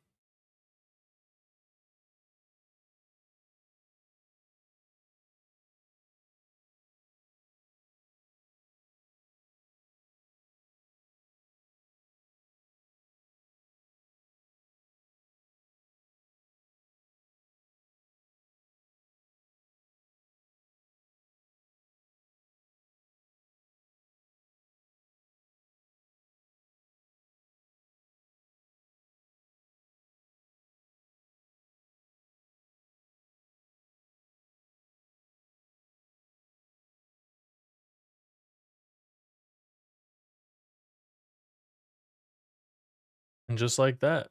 And just like that,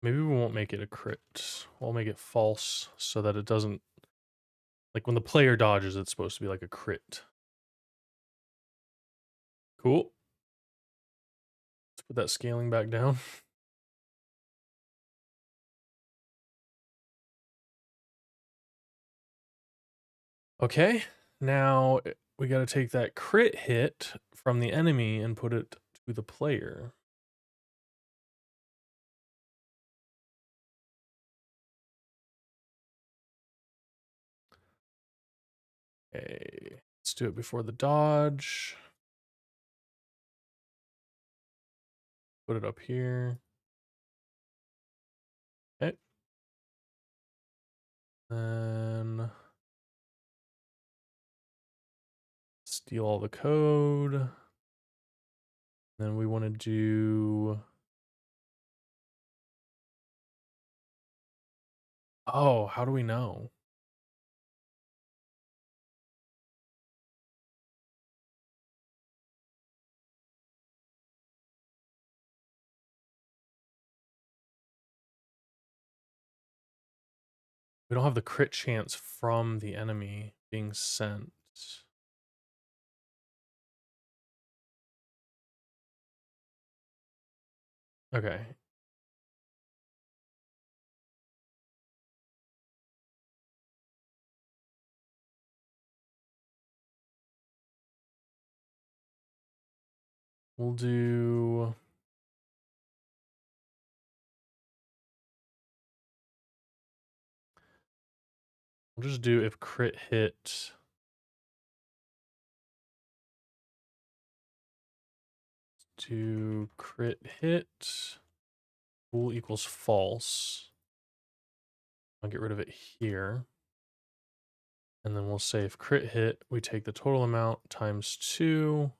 maybe we won't make it a crit. We'll make it false so that it doesn't, like when the player dodges, it's supposed to be like a crit. Cool. Let's put that scaling back down. Okay, now we got to take that crit hit from the enemy and put it to the player. Okay, let's do it before the dodge. Put it up here. Okay. Then steal all the code. Then we want to do. Oh, how do we know? We don't have the crit chance from the enemy being sent. Okay. We'll do. We'll just do if crit hit. Do crit hit. Bool equals false. I'll get rid of it here. And then we'll say if crit hit, we take the total amount times 2.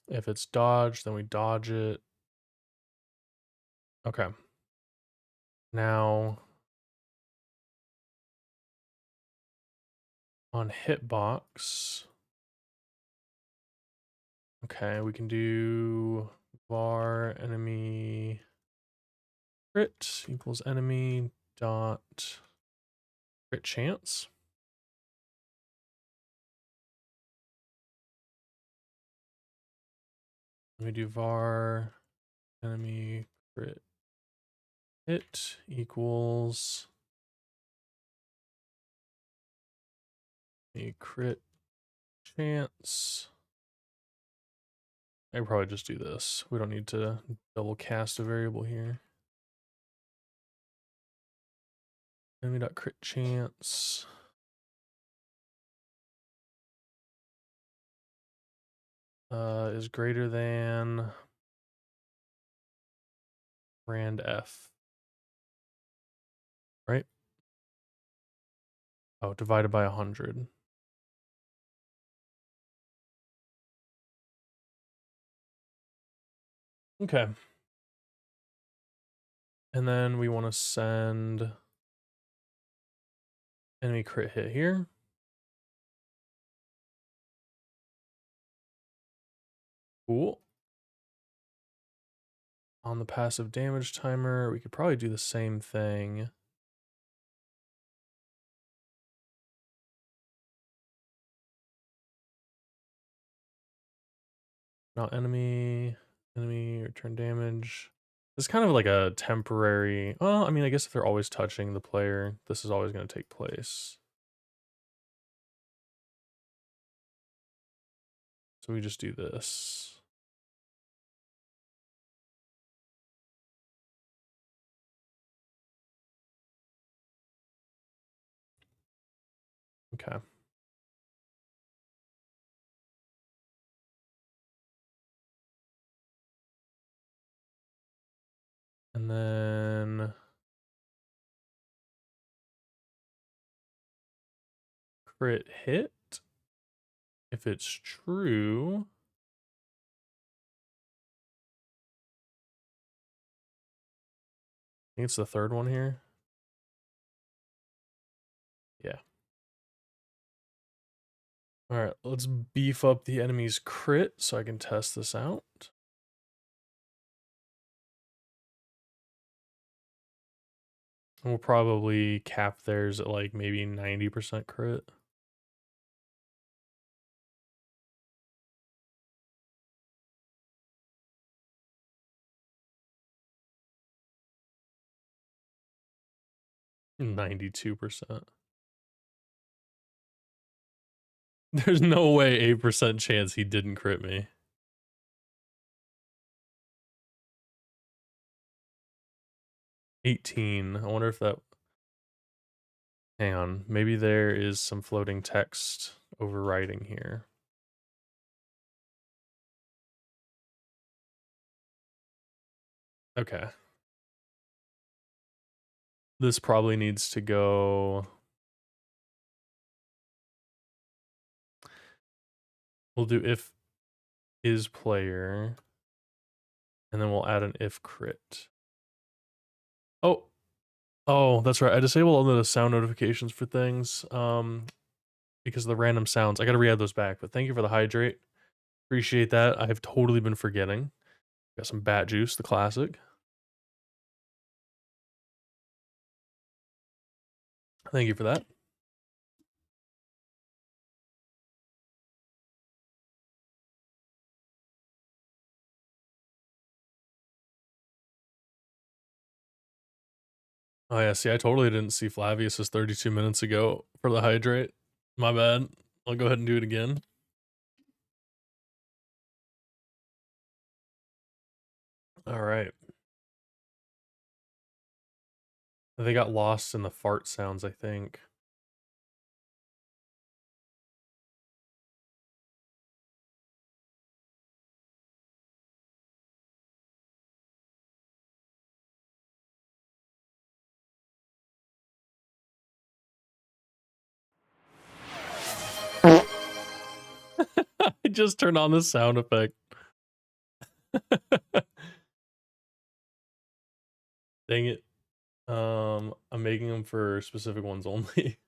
If it's dodged, then we dodge it. Okay. Now, on hitbox, okay, we can do var enemy crit equals enemy dot crit chance. Let me do var enemy crit hit equals a crit chance. I probably just do this. We don't need to double cast a variable here. Enemy.crit chance. Is greater than rand f. Right? Oh, divided by 100. Okay. And then we want to send enemy crit hit here. Cool. On the passive damage timer, we could probably do the same thing. Not enemy, return damage. It's kind of like a temporary, well, I mean, I guess if they're always touching the player, this is always going to take place. So we just do this. Okay. And then crit hit. If it's true, I think it's the third one here. Yeah. All right, let's beef up the enemy's crit so I can test this out. We'll probably cap theirs at like maybe 90% crit. $92%. There's no way 8% chance he didn't crit me. 18. I wonder if that... Hang on. Maybe there is some floating text overwriting here. Okay. This probably needs to go... We'll do if is player, and then we'll add an if crit. Oh, that's right. I disabled all the sound notifications for things because of the random sounds. I got to re-add those back, but thank you for the hydrate. Appreciate that. I have totally been forgetting. Got some bat juice, the classic. Thank you for that. Oh yeah, see, I totally didn't see Flavius's 32 minutes ago for the hydrate. My bad. I'll go ahead and do it again. All right. They got lost in the fart sounds, I think. I just turned on the sound effect. Dang it. I'm making them for specific ones only.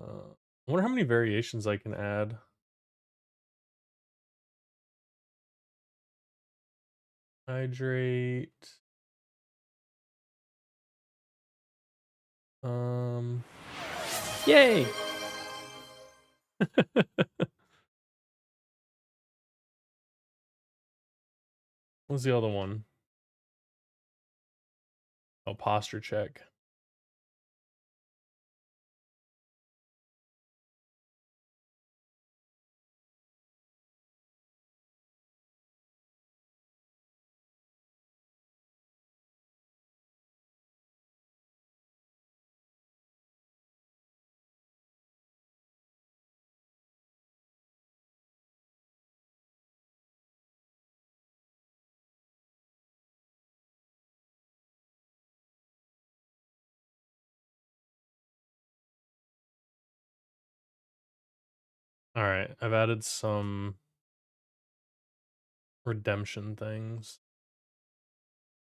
I wonder how many variations I can add. Hydrate. Yay! What's the other one? Oh, posture check. All right, I've added some redemption things.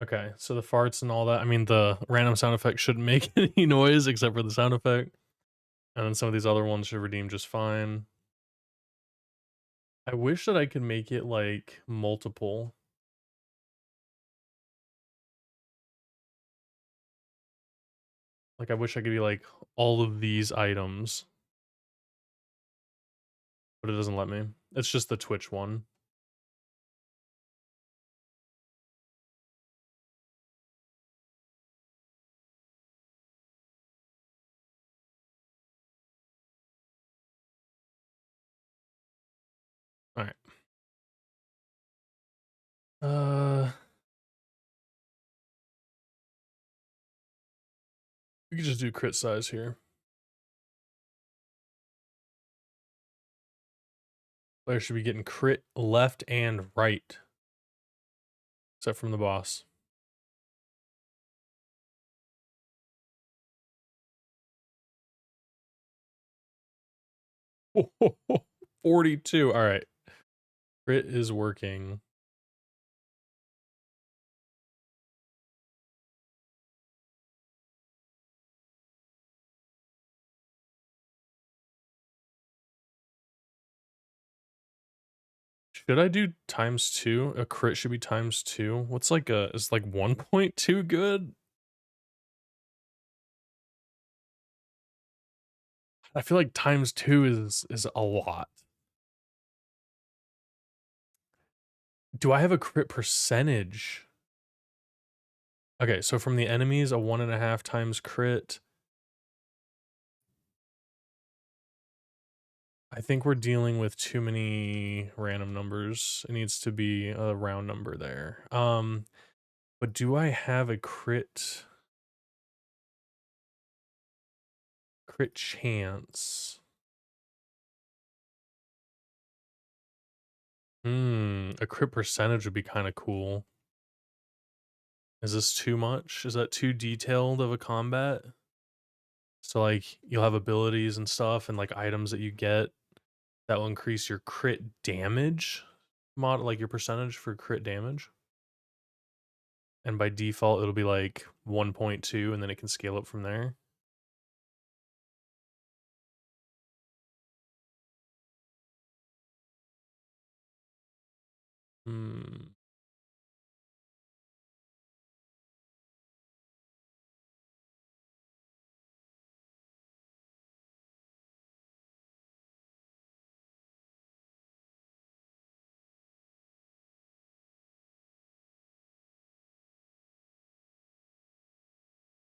Okay, so the farts and all that. I mean, the random sound effect shouldn't make any noise except for the sound effect. And then some of these other ones should redeem just fine. I wish that I could make it like multiple. Like I wish I could be like all of these items. But it doesn't let me. It's just the Twitch one. All right. We could just do crit size here. Player should be getting crit left and right. Except from the boss. Oh, 42. All right. Crit is working. Should I do ×2? A crit should be ×2. What's like is like 1.2 good? I feel like ×2 is a lot. Do I have a crit percentage? Okay, so from the enemies, a 1.5 times crit. I think we're dealing with too many random numbers. It needs to be a round number there. But do I have a crit chance? A crit percentage would be kind of cool. Is this too much? Is that too detailed of a combat? So like you'll have abilities and stuff and like items that you get that will increase your crit damage like your percentage for crit damage. And by default it'll be like 1.2 and then it can scale up from there. Hmm.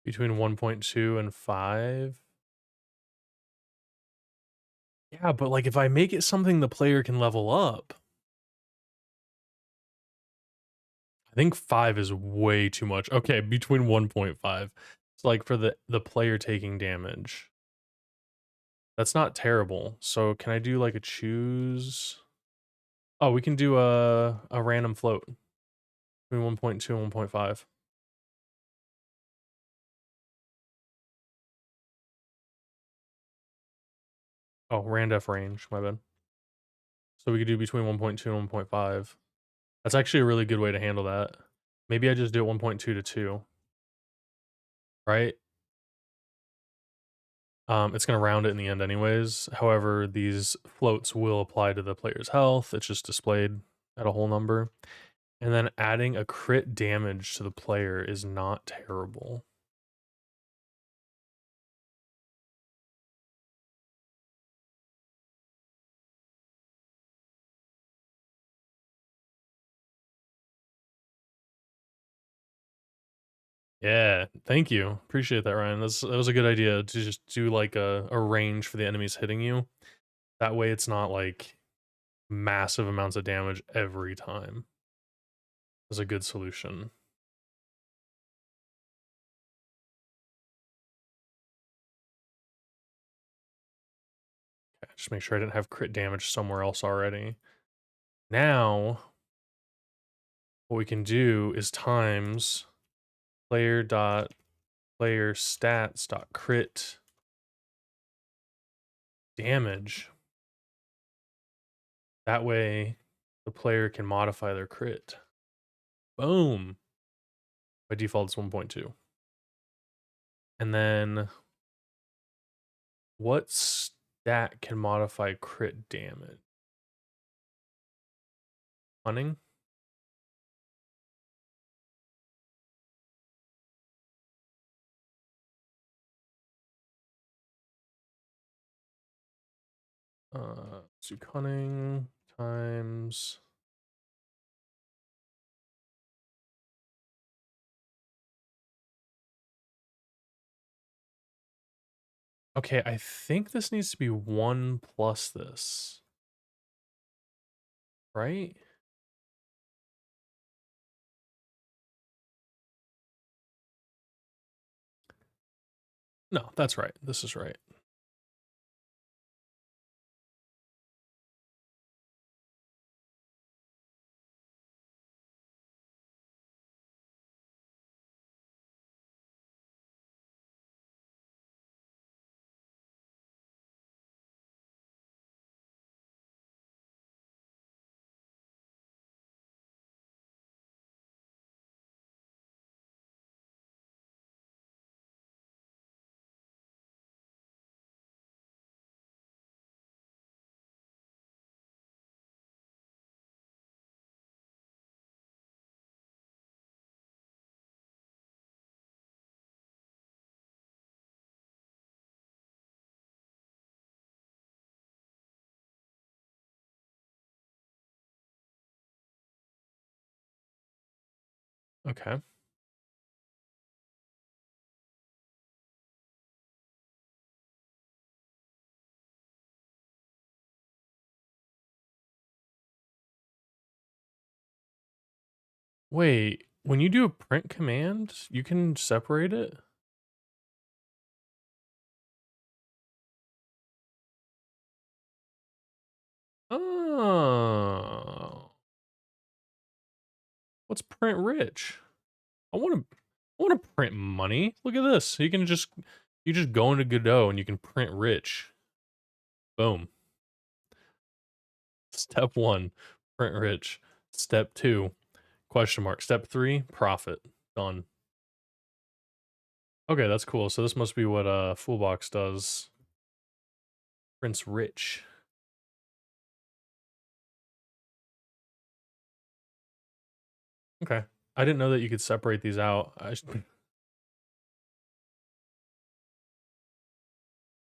Between 1.2 and 5. Yeah, but like if I make it something the player can level up, I think 5 is way too much. Okay, between 1.5. It's like for the player taking damage. That's not terrible. So can I do like a choose? Oh, we can do a random float between 1.2 and 1.5. Oh, randef range, my bad. So we could do between 1.2 and 1.5. That's actually a really good way to handle that. Maybe I just do it 1.2 to 2, right? It's gonna round it in the end anyways. However, these floats will apply to the player's health. It's just displayed at a whole number. And then adding a crit damage to the player is not terrible. Yeah, thank you. Appreciate that, Ryan. That was a good idea to just do like a range for the enemies hitting you. That way it's not like massive amounts of damage every time. That's a good solution. Okay, just make sure I didn't have crit damage somewhere else already. Now, what we can do is times player stats dot crit damage. That way the player can modify their crit. Boom. By default it's 1.2. And then what stat can modify crit damage? Cunning? So cunning times. Okay, I think this needs to be 1 plus this. Right? No, that's right. This is right. Okay. Wait, when you do a print command, you can separate it? Oh. What's print rich? I wanna print money. Look at this. You just go into Godot and you can print rich. Boom. Step 1, print rich. Step 2, question mark. Step 3, profit. Done. Okay, that's cool. So this must be what Fullbox does. Prints rich. Okay. I didn't know that you could separate these out. I didn't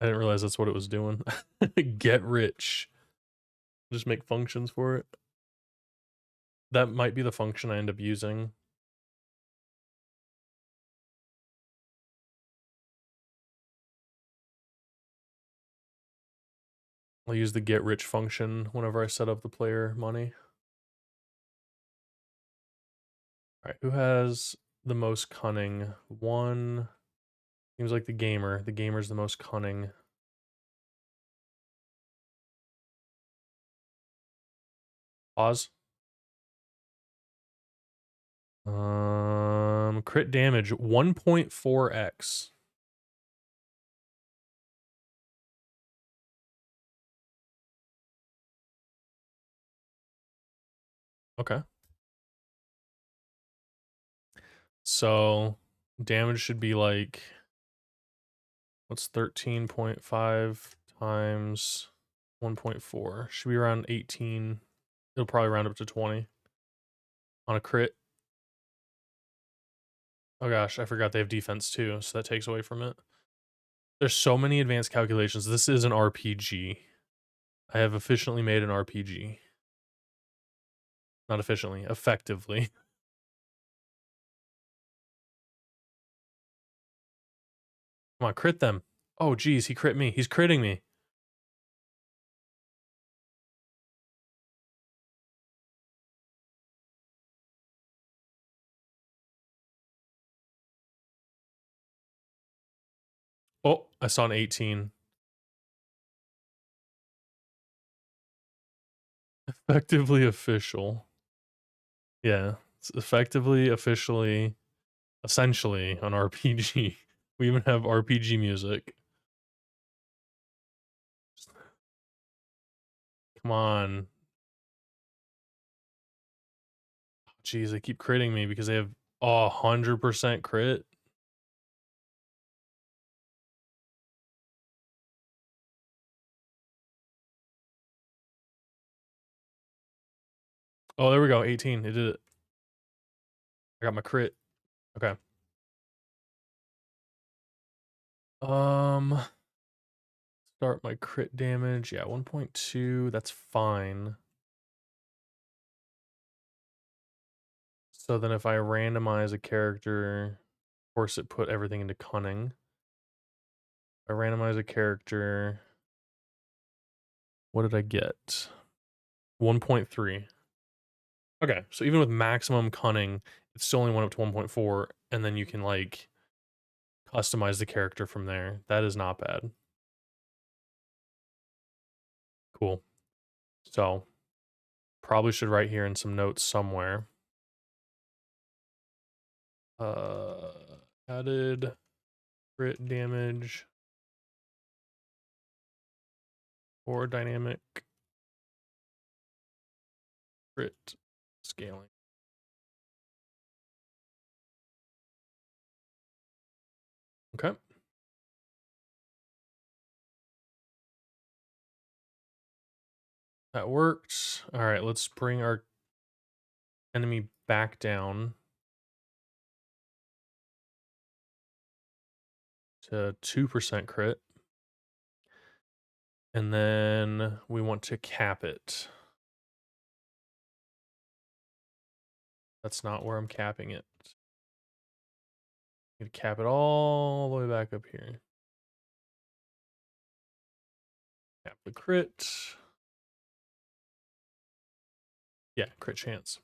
realize that's what it was doing. Get rich. Just make functions for it. That might be the function I end up using. I'll use the get rich function whenever I set up the player money. All right, who has the most cunning? One seems like the gamer. The gamer's the most cunning. Pause. Crit damage 1.4x. Okay. So damage should be like, what's 13.5 times 1.4? Should be around 18. It'll probably round up to 20 on a crit. Oh gosh, I forgot they have defense too, so that takes away from it. There's so many advanced calculations. This is an RPG. I have efficiently made an RPG. Not efficiently, effectively. Come on, crit them. Oh geez, he crit me. He's critting me. Oh, I saw an 18. Effectively official. Yeah, it's effectively, officially, essentially an RPG. We even have RPG music. Come on. Jeez, they keep critting me because they have 100% crit. Oh, there we go. 18. It did it. I got my crit. Okay. Um, start my crit damage. Yeah, 1.2. That's fine. So then if I randomize a character, of course it put everything into cunning. I randomize a character. What did I get? 1.3. Okay, so even with maximum cunning, it still only went up to 1.4, and then you can like customize the character from there. That is not bad. Cool. So probably should write here in some notes somewhere. Added crit damage or dynamic crit scaling. Okay. That worked. All right, let's bring our enemy back down to 2% crit. And then we want to cap it. That's not where I'm capping it. I'm gonna cap it all the way back up here. Cap the crit. Yeah, crit chance.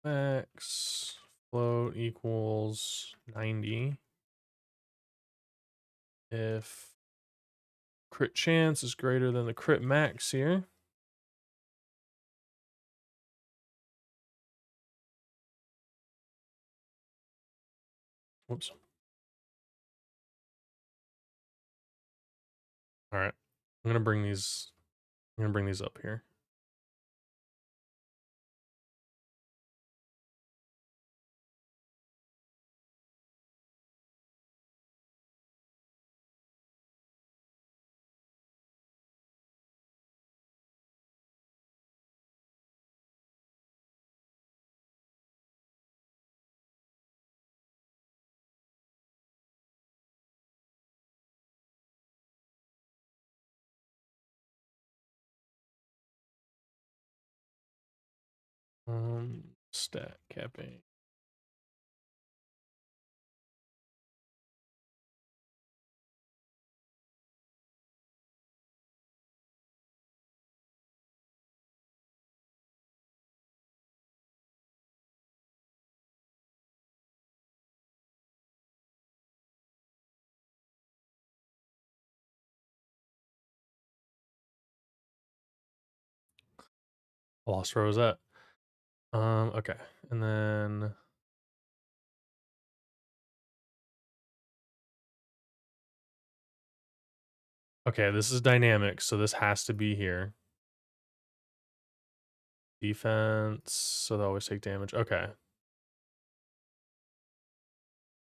Max float equals 90. If crit chance is greater than the crit max here. Whoops. All right. I'm gonna bring these up here. Stat capping. I lost where was that? Okay. And then okay, this is dynamic, so this has to be here. Defense, so they always take damage. Okay.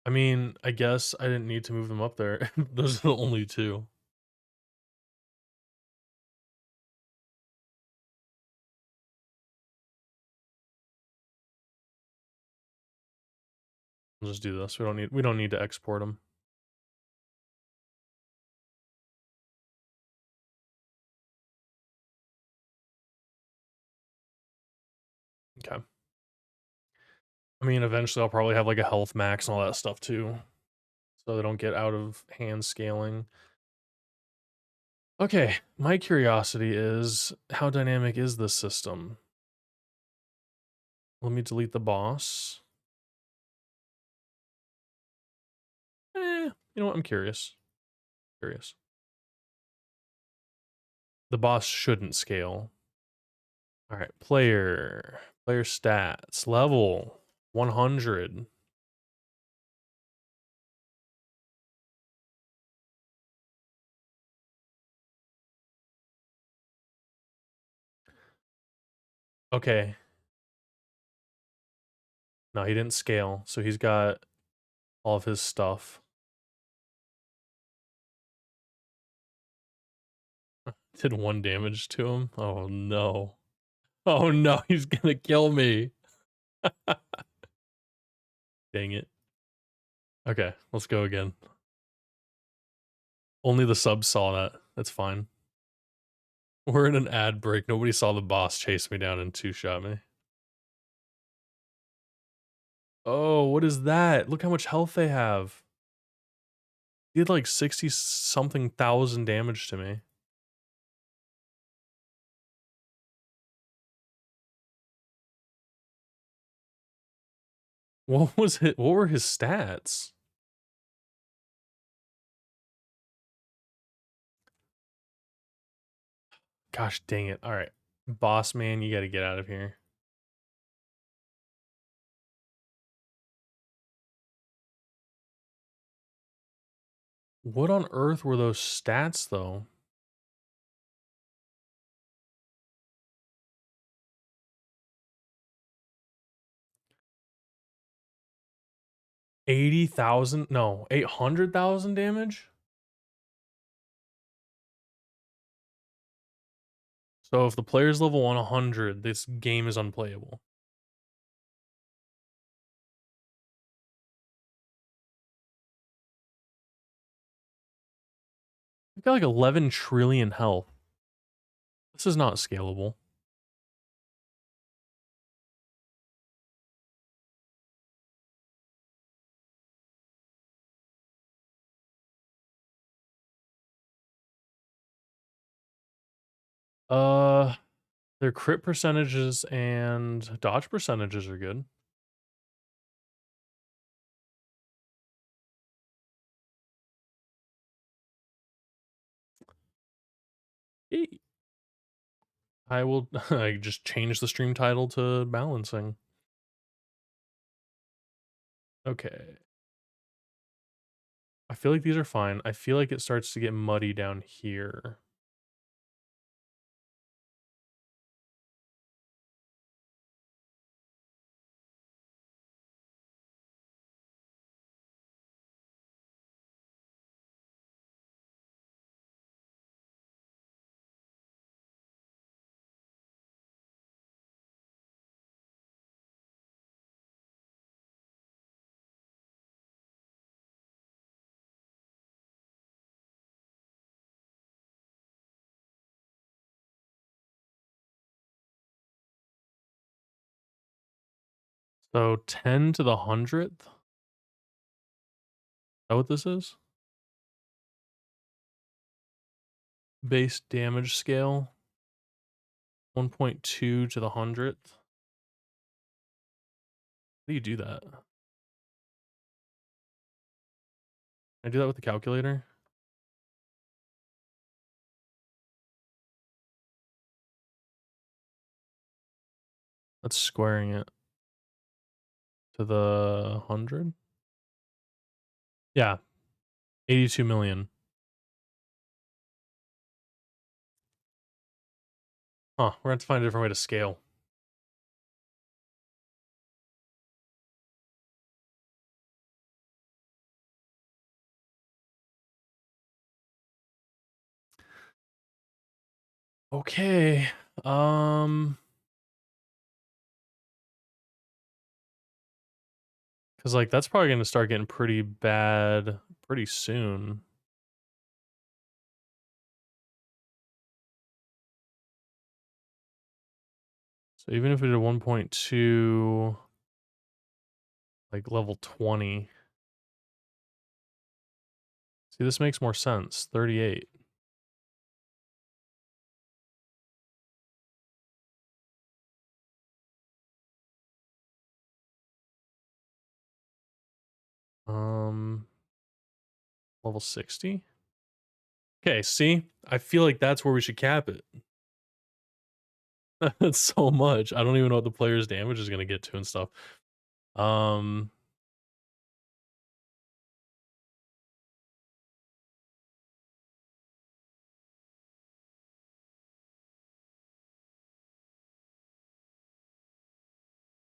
I mean, I guess I didn't need to move them up there. Those are the only two. We'll just do this. We don't need to export them. Okay. I mean, eventually I'll probably have like a health max and all that stuff too, so they don't get out of hand scaling. Okay, my curiosity is how dynamic is this system? Let me delete the boss. You know what? I'm curious. Curious. The boss shouldn't scale. All right, player stats, level 100. Okay. No, he didn't scale, so he's got all of his stuff. Did 1 damage to him. Oh no. Oh no, he's gonna kill me. Dang it. Okay, let's go again. Only the subs saw that. That's fine. We're in an ad break. Nobody saw the boss chase me down and two-shot me. Oh, what is that? Look how much health they have. He did like 60 something thousand damage to me. What was it? What were his stats? Gosh dang it. All right. Boss man, you got to get out of here. What on earth were those stats though? 80,000? No, 800,000 damage? So if the player's level 100, this game is unplayable. We've got like 11 trillion health. This is not scalable. Uh, their crit percentages and dodge percentages are good. Hey, I will I just change the stream title to balancing. Okay. I feel like these are fine. I feel like it starts to get muddy down here. So 10 to the 100th? Is that what this is? Base damage scale. 1.2 to the 100th. How do you do that? Can I do that with the calculator? That's squaring it to the 100. Yeah, 82 million. Huh, we're gonna have to find a different way to scale. Okay. Um, because like that's probably gonna start getting pretty bad pretty soon. So even if we did 1.2, like level 20. See, this makes more sense. 38. Um, level 60. Okay, see? I feel like that's where we should cap it. That's so much. I don't even know what the player's damage is gonna get to and stuff. Um,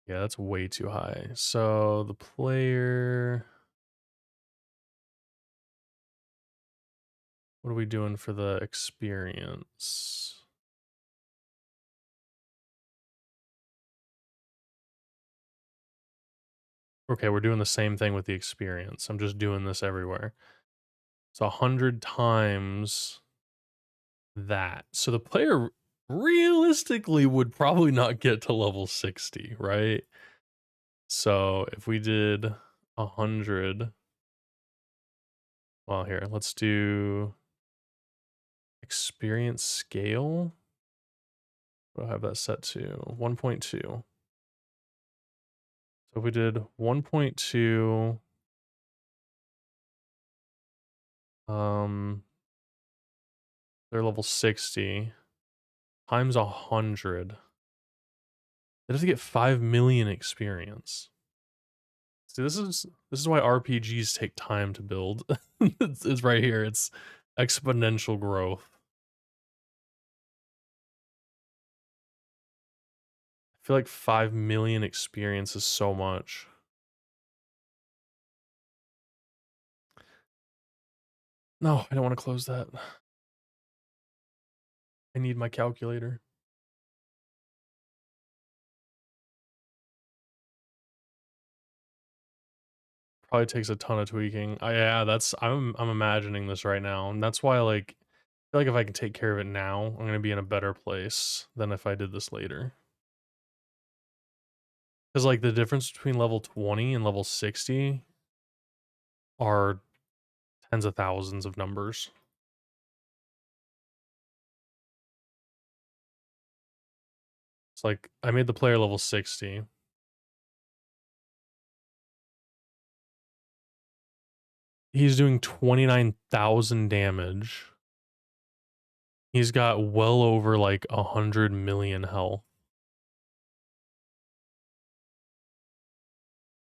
yeah, that's way too high. So the player, what are we doing for the experience? Okay, we're doing the same thing with the experience. I'm just doing this everywhere. So 100 times that. So the player realistically would probably not get to level 60, right? So if we did 100, well, here, let's do experience scale. I'll have that set to 1.2. So if we did 1.2, they're level 60 times 100. They have to get 5 million experience. See, this is why RPGs take time to build. It's right here. It's exponential growth. I feel like 5 million experience is so much. No, I don't want to close that. I need my calculator. Probably takes a ton of tweaking. Yeah, that's I'm imagining this right now, and that's why like I feel like if I can take care of it now, I'm gonna be in a better place than if I did this later. Because like the difference between level 20 and level 60 are tens of thousands of numbers. It's like I made the player level 60. He's doing 29,000 damage. He's got well over like 100 million health.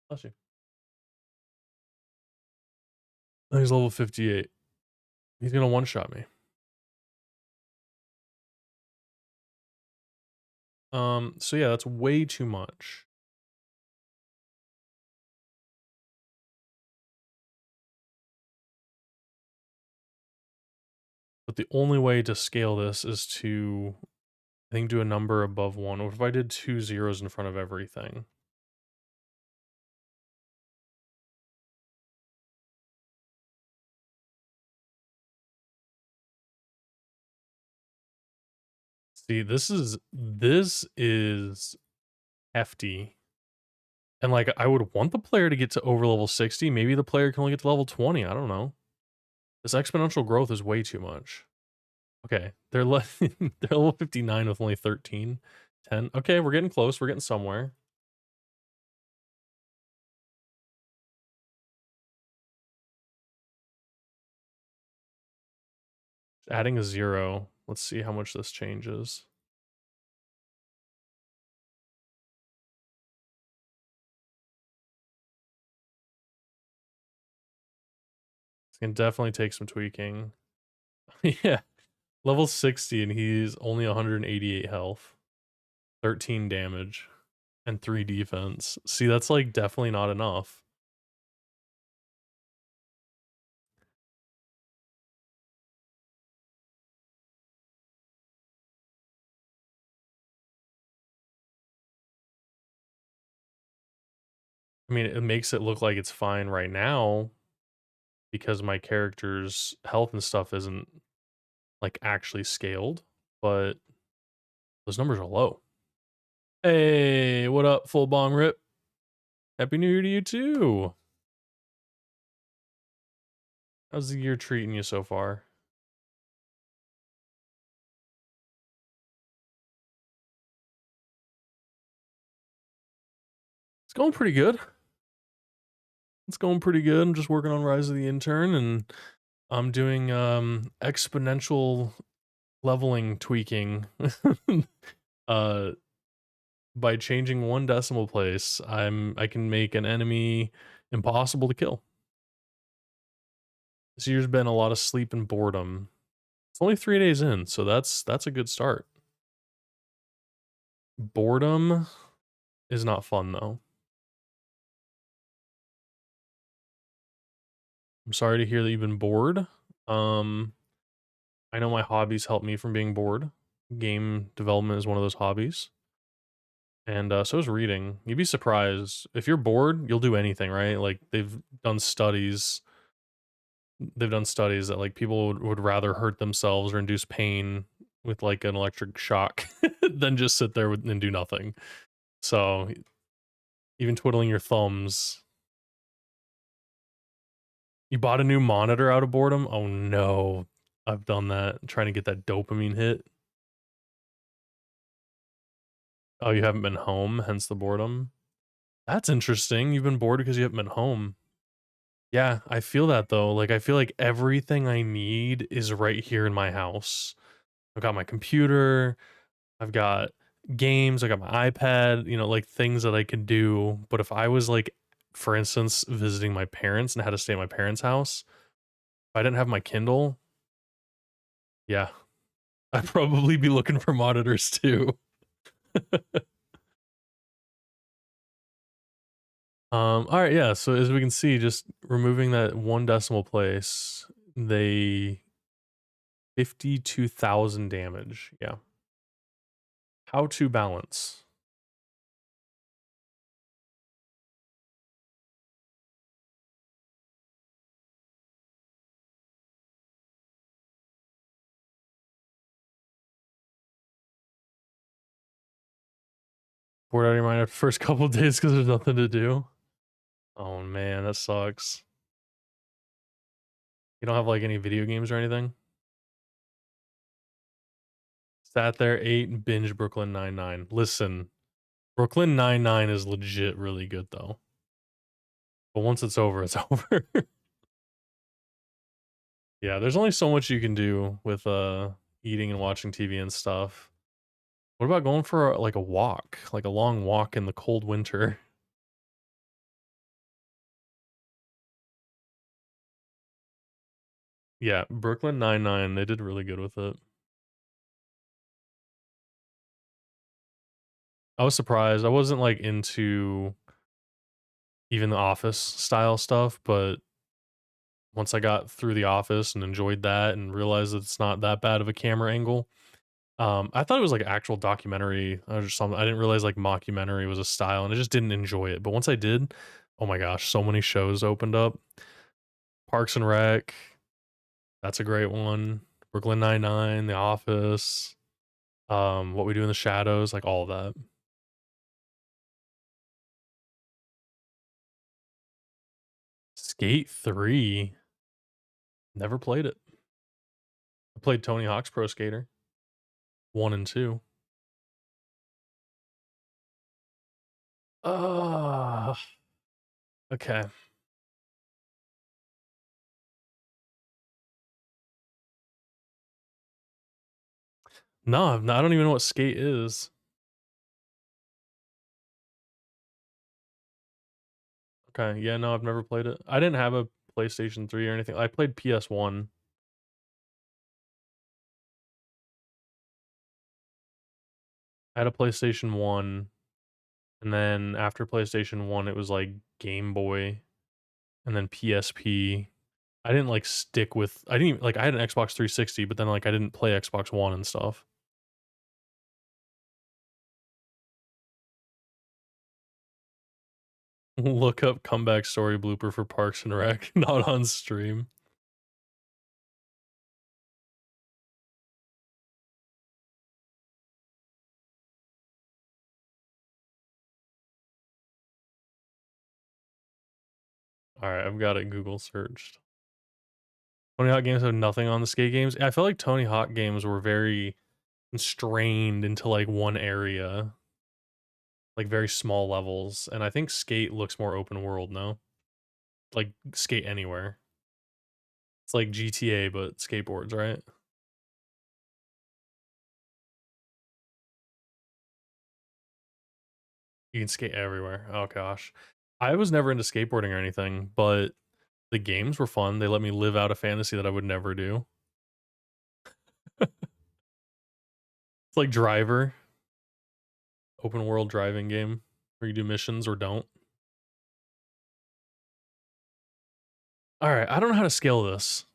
Bless you. He's level 58. He's gonna one-shot me. So yeah, that's way too much. But the only way to scale this is to, I think, do a number above 1. What if I did 2 zeros in front of everything? See, this is hefty. And like I would want the player to get to over level 60. Maybe the player can only get to level 20. I don't know. This exponential growth is way too much. Okay, they're level 59 with only 13, 10. Okay, we're getting close. We're getting somewhere. Adding a 0. Let's see how much this changes. It's gonna definitely take some tweaking. Yeah, level 60 and he's only 188 health, 13 damage, and 3 defense. See, that's like definitely not enough. I mean, it makes it look like it's fine right now because my character's health and stuff isn't like actually scaled, but those numbers are low. Hey, what up, full bong rip? Happy New Year to you too. How's the year treating you so far? It's going pretty good. It's going pretty good. I'm just working on Rise of the Intern and I'm doing exponential leveling tweaking. uh by changing one decimal place, I can make an enemy impossible to kill. This year's been a lot of sleep and boredom. It's only 3 days in, so that's a good start. Boredom is not fun though. I'm sorry to hear that you've been bored. Um, I know my hobbies help me from being bored. Game development is one of those hobbies. And so is reading. You'd be surprised. If you're bored, you'll do anything, right? Like done studies. They've done studies that like people would rather hurt themselves or induce pain with like an electric shock than just sit there and do nothing. So even twiddling your thumbs. You bought a new monitor out of boredom? Oh no. I've done that. I'm trying to get that dopamine hit. Oh, you haven't been home, hence the boredom. That's interesting. You've been bored because you haven't been home. Yeah, I feel that though. Like I feel like everything I need is right here in my house. I've got my computer, I've got games, I got my iPad, like things that I can do. But if I was like, for instance, visiting my parents and had to stay at my parents' house, if I didn't have my Kindle, yeah, I'd probably be looking for monitors too. All right, yeah. So as we can see, just removing that one decimal place, they 52,000 damage. Yeah. How to balance. Bored out of your mind after the first couple of days because there's nothing to do. Oh man, that sucks. You don't have like any video games or anything? Sat there, ate, and binged Brooklyn Nine-Nine. Listen, Brooklyn Nine-Nine is legit really good though. But once it's over, it's over. Yeah, there's only so much you can do with eating and watching TV and stuff. What about going for like a walk, like a long walk in the cold winter? Yeah, Brooklyn Nine-Nine, they did really good with it. I was surprised. I wasn't like into even the office style stuff, but once I got through the office and enjoyed that and realized that it's not that bad of a camera angle. I thought it was like actual documentary or something. I didn't realize like mockumentary was a style and I just didn't enjoy it. But once I did, oh my gosh, so many shows opened up. Parks and Rec, that's a great one. Brooklyn Nine-Nine, The Office, What We Do in the Shadows, like all of that. Skate 3, never played it. I played Tony Hawk's Pro Skater 1 and 2. Uh, okay. No, I don't even know what Skate is. Okay, yeah, no, I've never played it. I didn't have a PlayStation 3 or anything. I played PS1. I had a PlayStation 1, and then after PlayStation 1, it was like Game Boy, and then PSP. I didn't like stick with I didn't even, like I had an Xbox 360, but then like I didn't play Xbox One and stuff. Look up comeback story blooper for Parks and Rec, not on stream. All right, I've got it Google searched. Tony Hawk games have nothing on the skate games. I feel like Tony Hawk games were very constrained into like one area, like very small levels, and I think Skate looks more open world now. Like Skate Anywhere. It's like GTA but skateboards, right? You can skate everywhere. Oh gosh. I was never into skateboarding or anything, but the games were fun. They let me live out a fantasy that I would never do. It's like Driver, open world driving game where you do missions or don't. All right, I don't know how to scale this.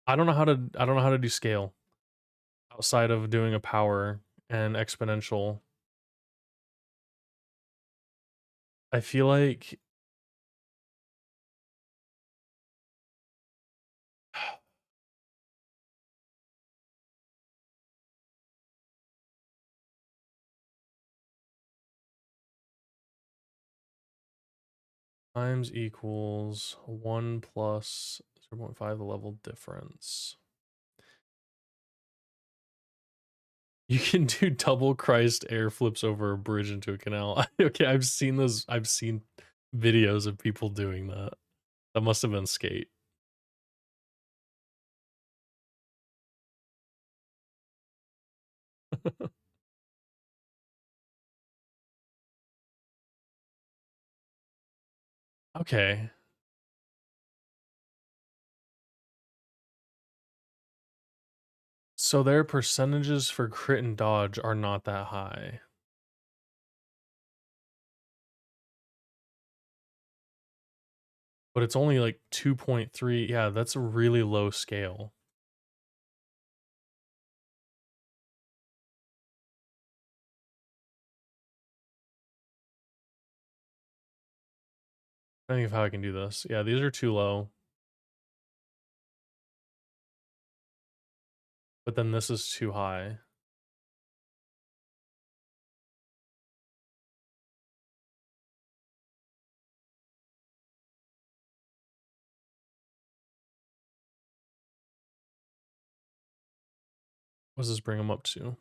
I don't know how to do scale outside of doing a power and exponential. I feel like times equals 1 plus 0.5 the level difference. You can do double Christ air flips over a bridge into a canal. Okay, I've seen those. I've seen videos of people doing that. That must have been skate. Okay. So their percentages for crit and dodge are not that high. But it's only like 2.3. Yeah, that's a really low scale. I think of how I can do this. Yeah, these are too low. But then this is too high. What does this bring them up to?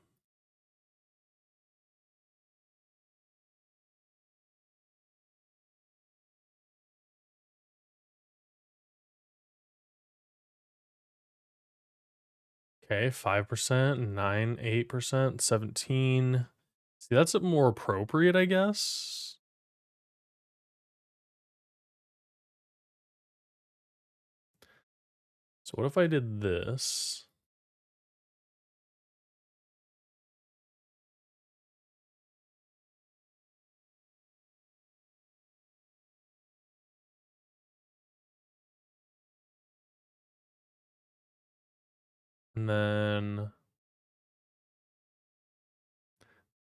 Okay, 5%, 9, 8%, 17. See, that's more appropriate, I guess. So what if I did this? And then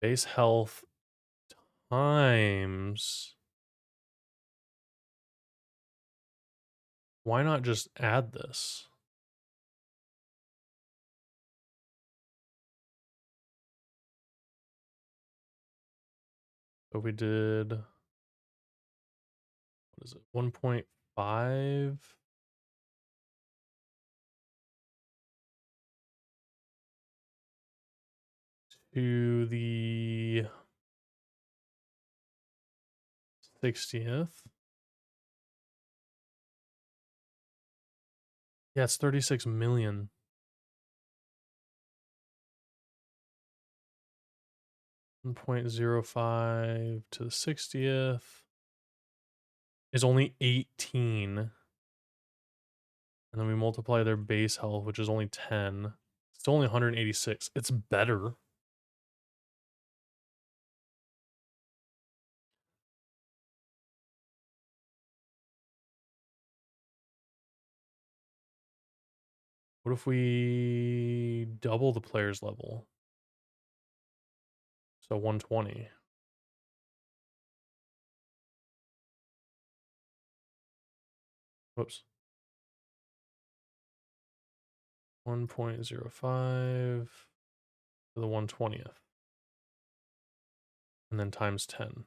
base health times. Why not just add this? So we did, what is it, 1.5 to the 60th. Yeah, it's 36 million. 1.05 to the 60th is only 18. And then we multiply their base health, which is only 10. It's only 186. It's better. What if we double the player's level? So 120. Whoops. 1.05 to the 120th. And then times 10.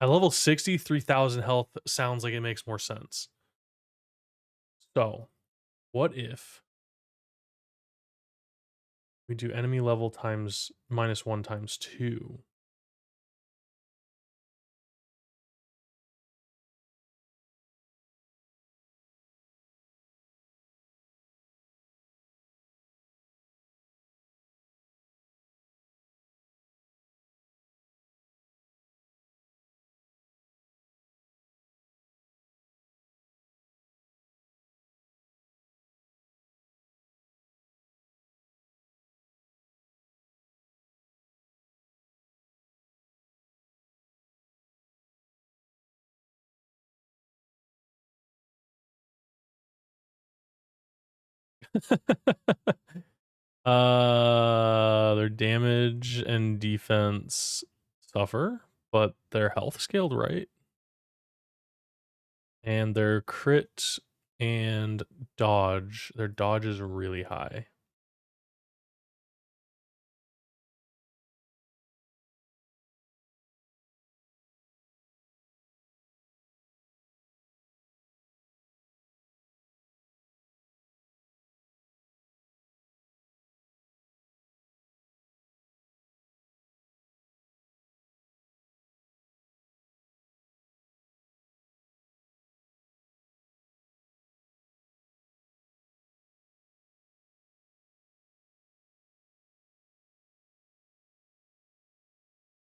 At level 60, 3,000 health sounds like it makes more sense. So, what if we do enemy level times -1 times 2? Their damage and defense suffer, but their health scaled right. And their crit and dodge, their dodge is really high.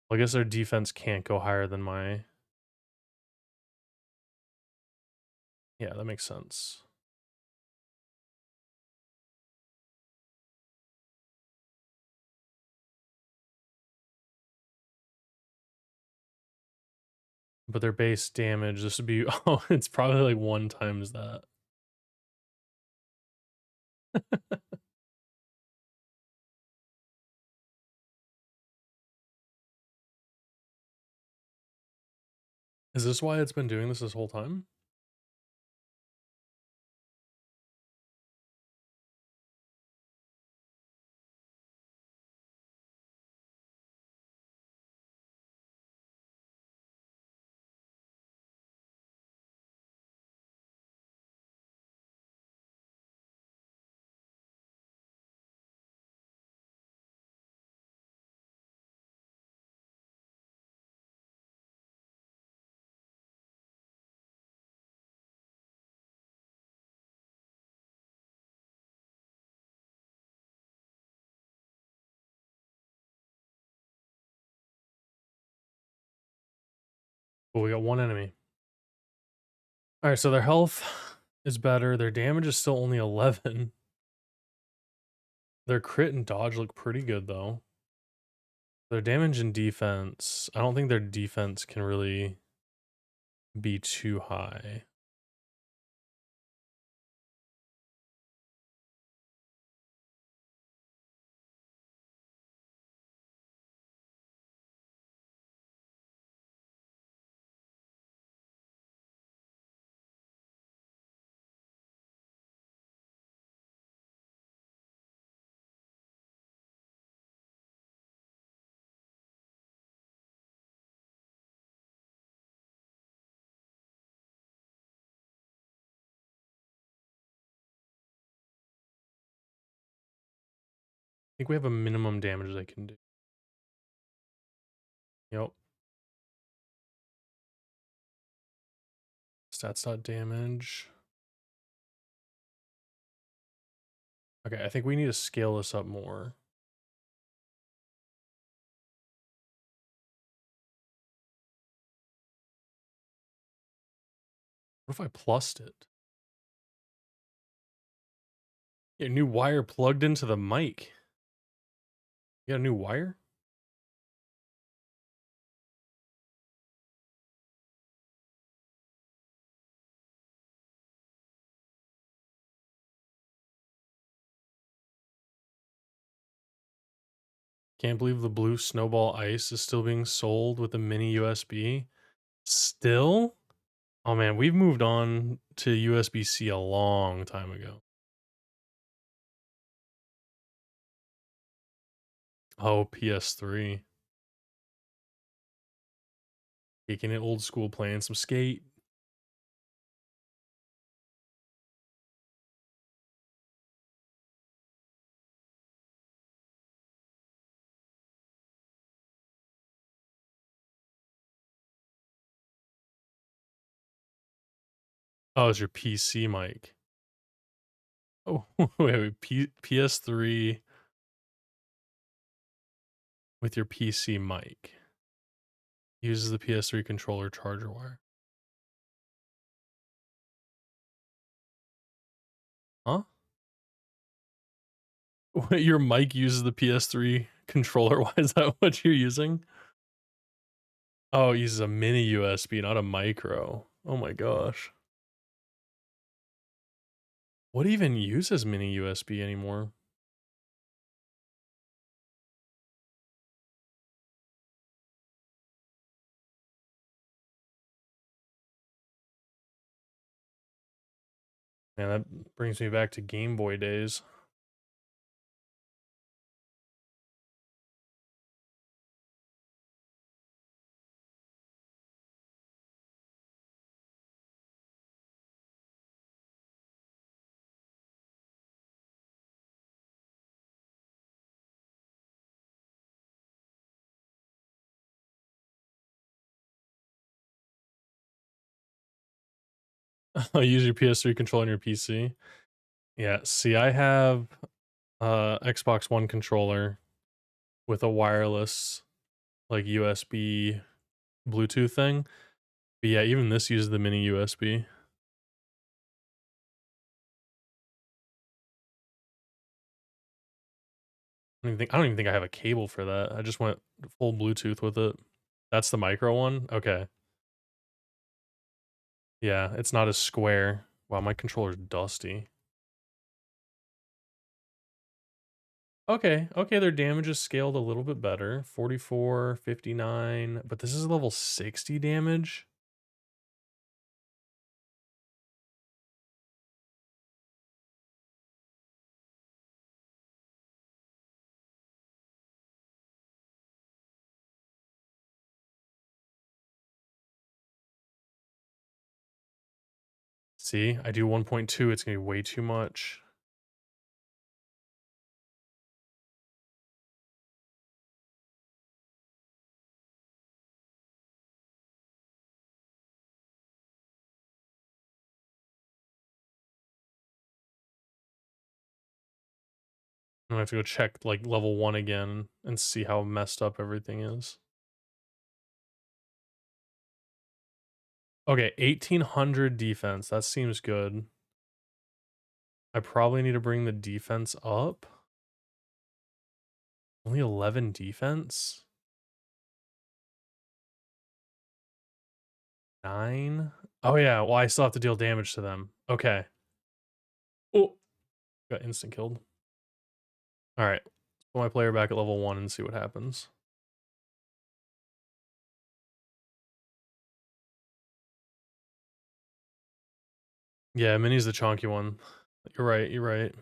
Well, I guess their defense can't go higher than my. Yeah, that makes sense. But their base damage, this would be, oh, it's probably like 1 times that. Is this why it's been doing this whole time? Well, we got one enemy. All right, so their health is better. Their damage is still only 11. Their crit and dodge look pretty good though. Their damage and defense, I don't think their defense can really be too high. I think we have a minimum damage they can do. Yep. Stats dot damage. Okay, I think we need to scale this up more. What if I plussed it? Yeah, new wire plugged into the mic. You got a new wire? Can't believe the blue snowball ice is still being sold with a mini USB. Still? Oh man, we've moved on to USB-C a long time ago. Oh, PS3. Kicking it old school, playing some skate. Oh, it's your PC mic. Oh, wait, PS3 with your PC mic. Uses the PS3 controller charger wire. Huh? Wait, your mic uses the PS3 controller. Why is that what you're using? Oh, it uses a mini USB, not a micro. Oh my gosh. What even uses mini USB anymore? Man, that brings me back to Game Boy days. I use your PS3 controller on your PC. Yeah, see, I have Xbox One controller with a wireless like USB Bluetooth thing. But yeah, even this uses the mini USB. I don't even think I have a cable for that. I just went full Bluetooth with it. That's the micro one? Okay. Yeah, it's not as square. Wow, my controller's dusty. Okay, okay, their damage is scaled a little bit better. 44, 59, but this is level 60 damage. See, I do 1.2, it's gonna be way too much. I'm gonna have to go check like level 1 again and see how messed up everything is. Okay, 1800 defense. That seems good. I probably need to bring the defense up. Only 11 defense? 9? Oh yeah, well I still have to deal damage to them. Okay. Oh, got instant killed. Alright, let's put my player back at level 1 and see what happens. Yeah, Mini's the chonky one. You're right, you're right.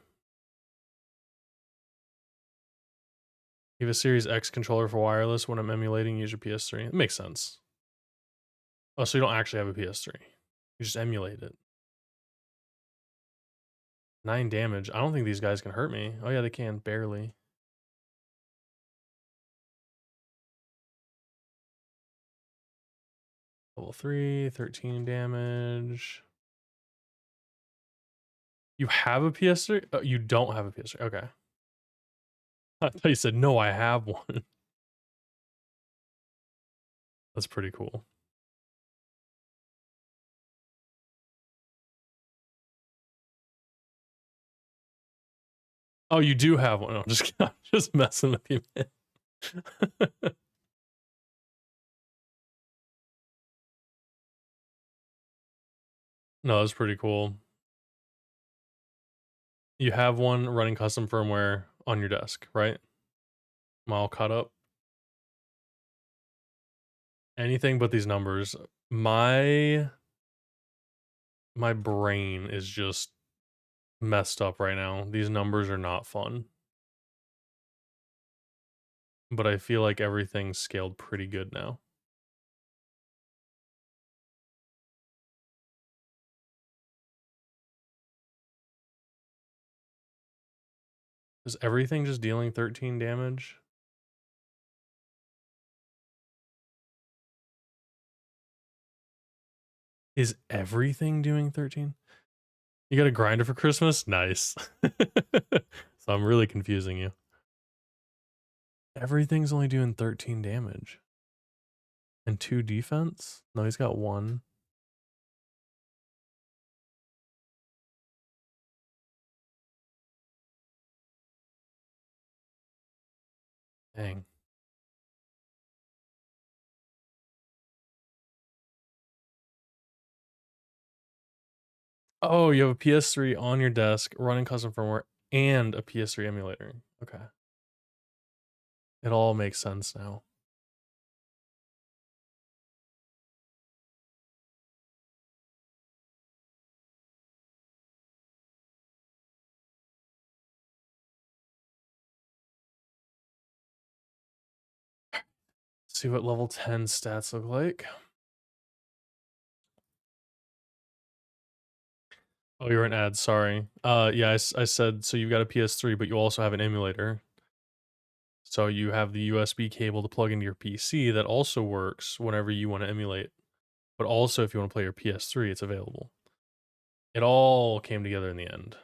You have a Series X controller for wireless. When I'm emulating, use your PS3. It makes sense. Oh, so you don't actually have a PS3. You just emulate it. 9 damage. I don't think these guys can hurt me. Oh yeah, they can, barely. Level 3, 13 damage. You have a PS3? Oh, you don't have a PS3. Okay. I thought you said, no, I have one. That's pretty cool. Oh, you do have one. No, I'm just messing with you, man. No, that's pretty cool. You have one running custom firmware on your desk, right? Am I all caught up? Anything but these numbers. My brain is just messed up right now. These numbers are not fun. But I feel like everything's scaled pretty good now. Is everything just dealing 13 damage? Is everything doing 13? You got a grinder for Christmas? Nice. So I'm really confusing you. Everything's only doing 13 damage. And 2 defense? No, he's got 1. Dang. Oh, you have a PS3 on your desk running custom firmware and a PS3 emulator. Okay. It all makes sense now. See what level 10 stats look like. Oh, you're an ad, sorry. Yeah, I said, so you've got a PS3, but you also have an emulator. So you have the USB cable to plug into your PC that also works whenever you want to emulate. But also, if you want to play your PS3, it's available. It all came together in the end.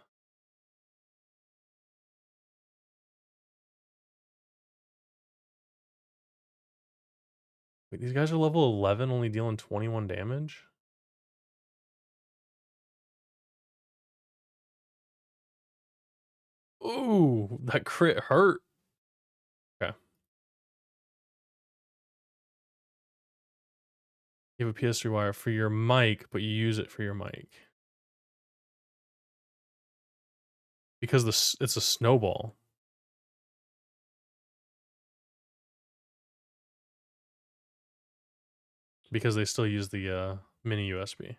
Wait, these guys are level 11, only dealing 21 damage? Ooh, that crit hurt. Okay. You have a PS3 wire for your mic, but you use it for your mic. Because it's a snowball. Because they still use the mini USB.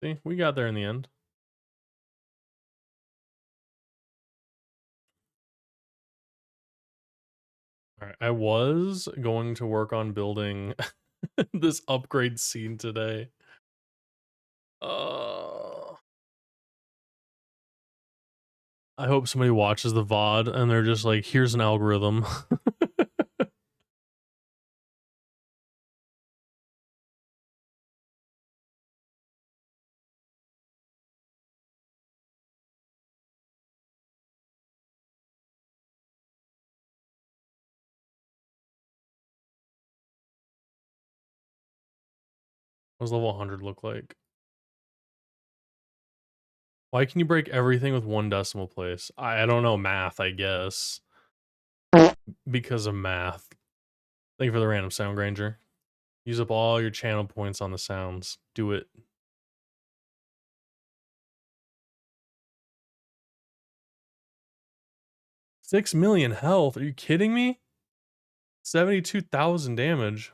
See, we got there in the end. All right, I was going to work on building this upgrade scene today. I hope somebody watches the VOD and they're just like, here's an algorithm. What does level 100 look like? Why can you break everything with one decimal place? I don't know, math, I guess. Because of math. Thank you for the random sound, Granger. Use up all your channel points on the sounds. Do it. $6 million health. Are you kidding me? 72,000 damage.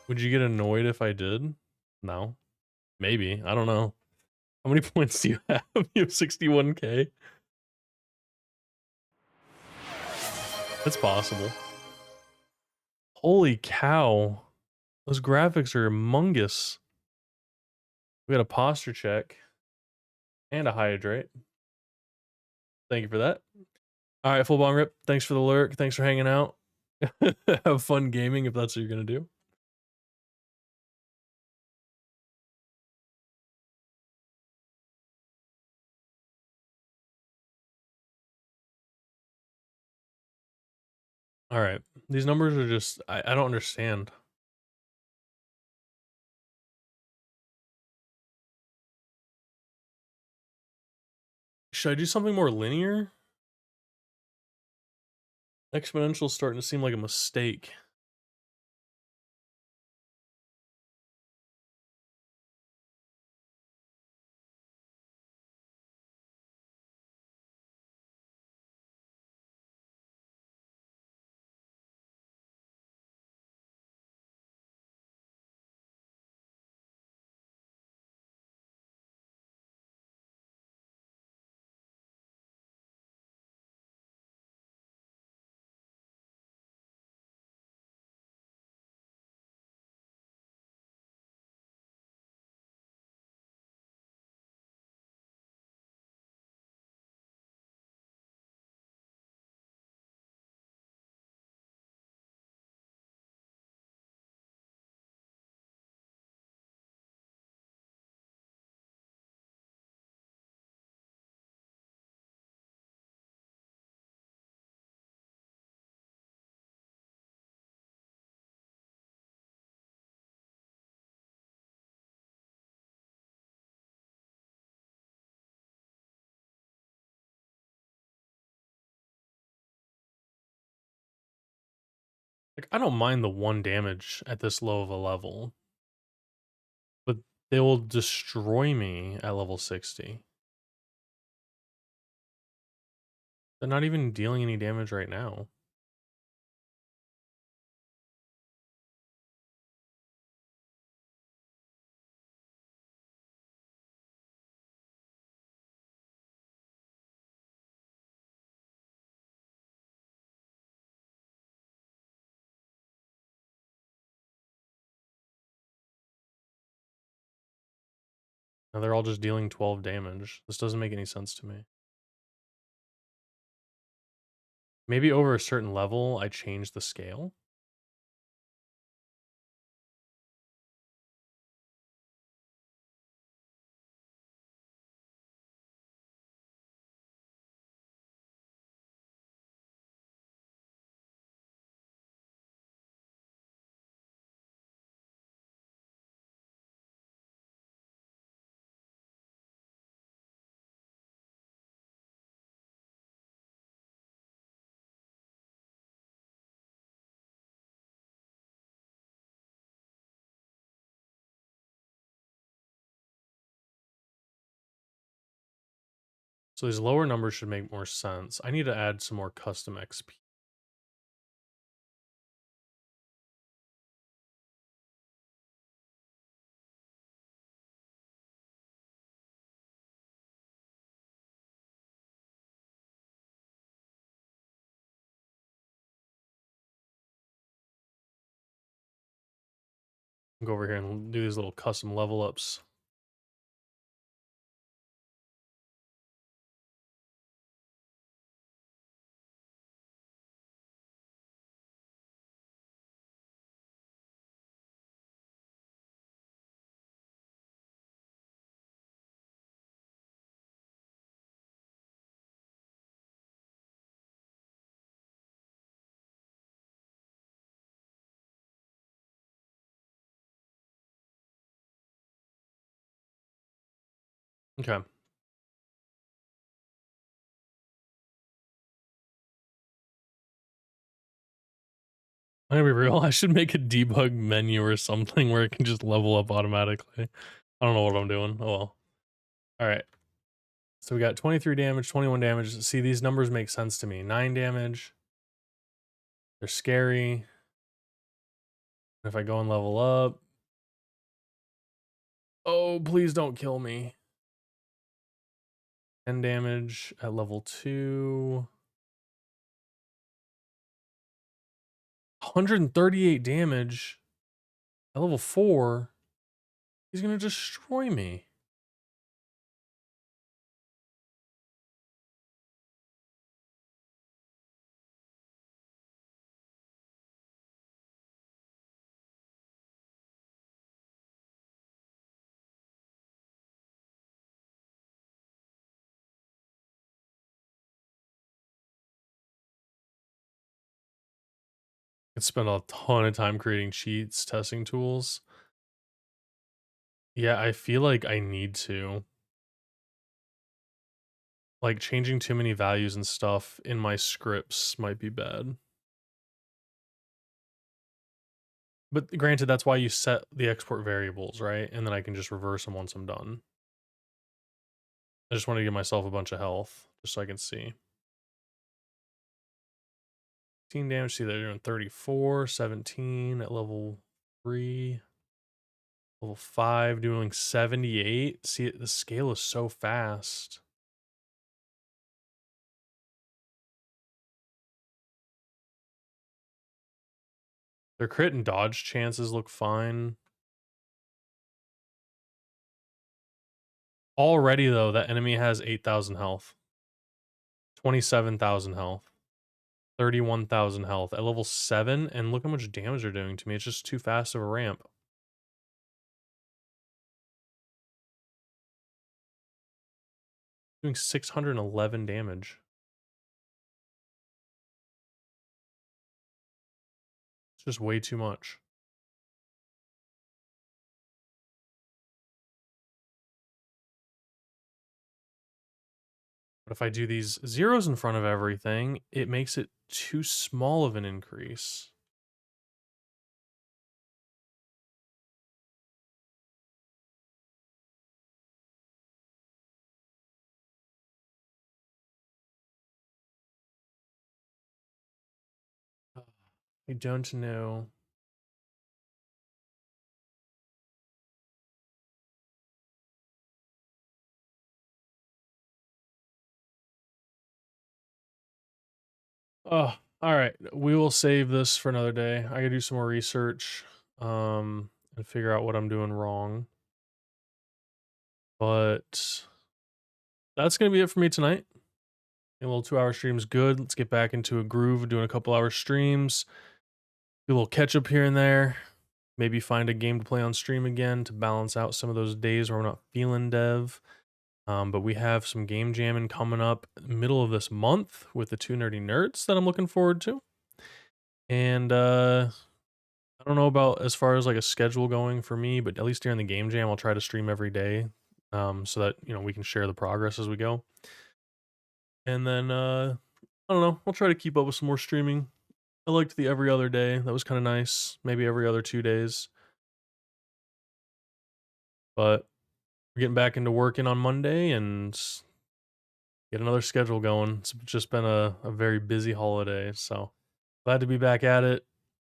Would you get annoyed if I did? No. Maybe. I don't know. How many points do you have? You have 61k? That's possible. Holy cow. Those graphics are humongous. We got a posture check and a hydrate. Thank you for that. All right, full bong rip. Thanks for the lurk. Thanks for hanging out. Have fun gaming if that's what you're gonna do. All right, these numbers are just I don't understand. Should I do something more linear? Exponential's starting to seem like a mistake. Like, I don't mind the 1 damage at this low of a level, but they will destroy me at level 60. They're not even dealing any damage right now. Now they're all just dealing 12 damage. This doesn't make any sense to me. Maybe over a certain level, I change the scale? So these lower numbers should make more sense. I need to add some more custom XP. Go over here and do these little custom level ups. Okay. I'm gonna be real. I should make a debug menu or something where it can just level up automatically. I don't know what I'm doing. Oh well. All right. So we got 23 damage, 21 damage. See, these numbers make sense to me. 9 damage. They're scary. If I go and level up. Oh, please don't kill me. 10 damage at level 2. 138 damage at level 4. He's gonna destroy me. Could spend a ton of time creating cheats, testing tools. Yeah, I feel like I need to. Like, changing too many values and stuff in my scripts might be bad. But granted, that's why you set the export variables, right? And then I can just reverse them once I'm done. I just want to give myself a bunch of health, just so I can see. 15 damage, see they're doing 34, 17 at level 3. Level 5 doing 78. See, the scale is so fast. Their crit and dodge chances look fine. Already, though, that enemy has 8,000 health. 27,000 health. 31,000 health at level 7, and look how much damage they're doing to me. It's just too fast of a ramp. Doing 611 damage. It's just way too much. But if I do these zeros in front of everything, it makes it too small of an increase. I don't know. Oh, all right. We will save this for another day. I gotta do some more research, and figure out what I'm doing wrong. But that's gonna be it for me tonight. A little 2-hour stream is good. Let's get back into a groove of doing a couple hour streams. Do a little catch up here and there. Maybe find a game to play on stream again to balance out some of those days where we're not feeling dev. But we have some game jamming coming up middle of this month with the two nerdy nerds that I'm looking forward to. And I don't know about as far as like a schedule going for me, but at least during the game jam, I'll try to stream every day, so that we can share the progress as we go. And then I don't know, I'll try to keep up with some more streaming. I liked the every other day. That was kind of nice. Maybe every other 2 days. But we're getting back into working on Monday and get another schedule going. It's just been a very busy holiday. So glad to be back at it.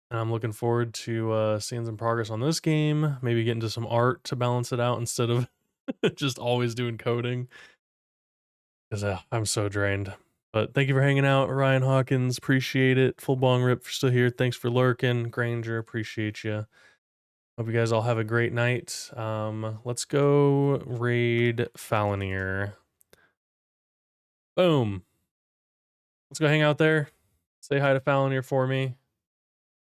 And I'm looking forward to seeing some progress on this game. Maybe get into some art to balance it out instead of just always doing coding. Because I'm so drained. But thank you for hanging out, Ryan Hawkins. Appreciate it. Full bong rip for still here. Thanks for lurking. Granger, appreciate you. Hope you guys all have a great night. Let's go raid Falonier. Boom. Let's go hang out there. Say hi to Falonier for me.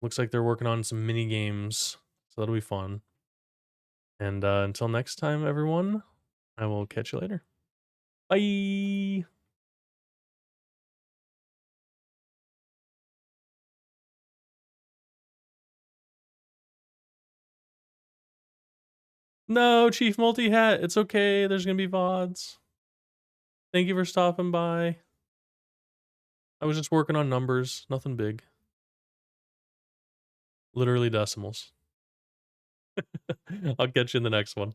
Looks like they're working on some mini games, so that'll be fun. And until next time, everyone, I will catch you later. Bye. No, Chief Multi Hat, it's okay, there's gonna be VODs. Thank you for stopping by. I was just working on numbers, nothing big. Literally decimals. I'll catch you in the next one.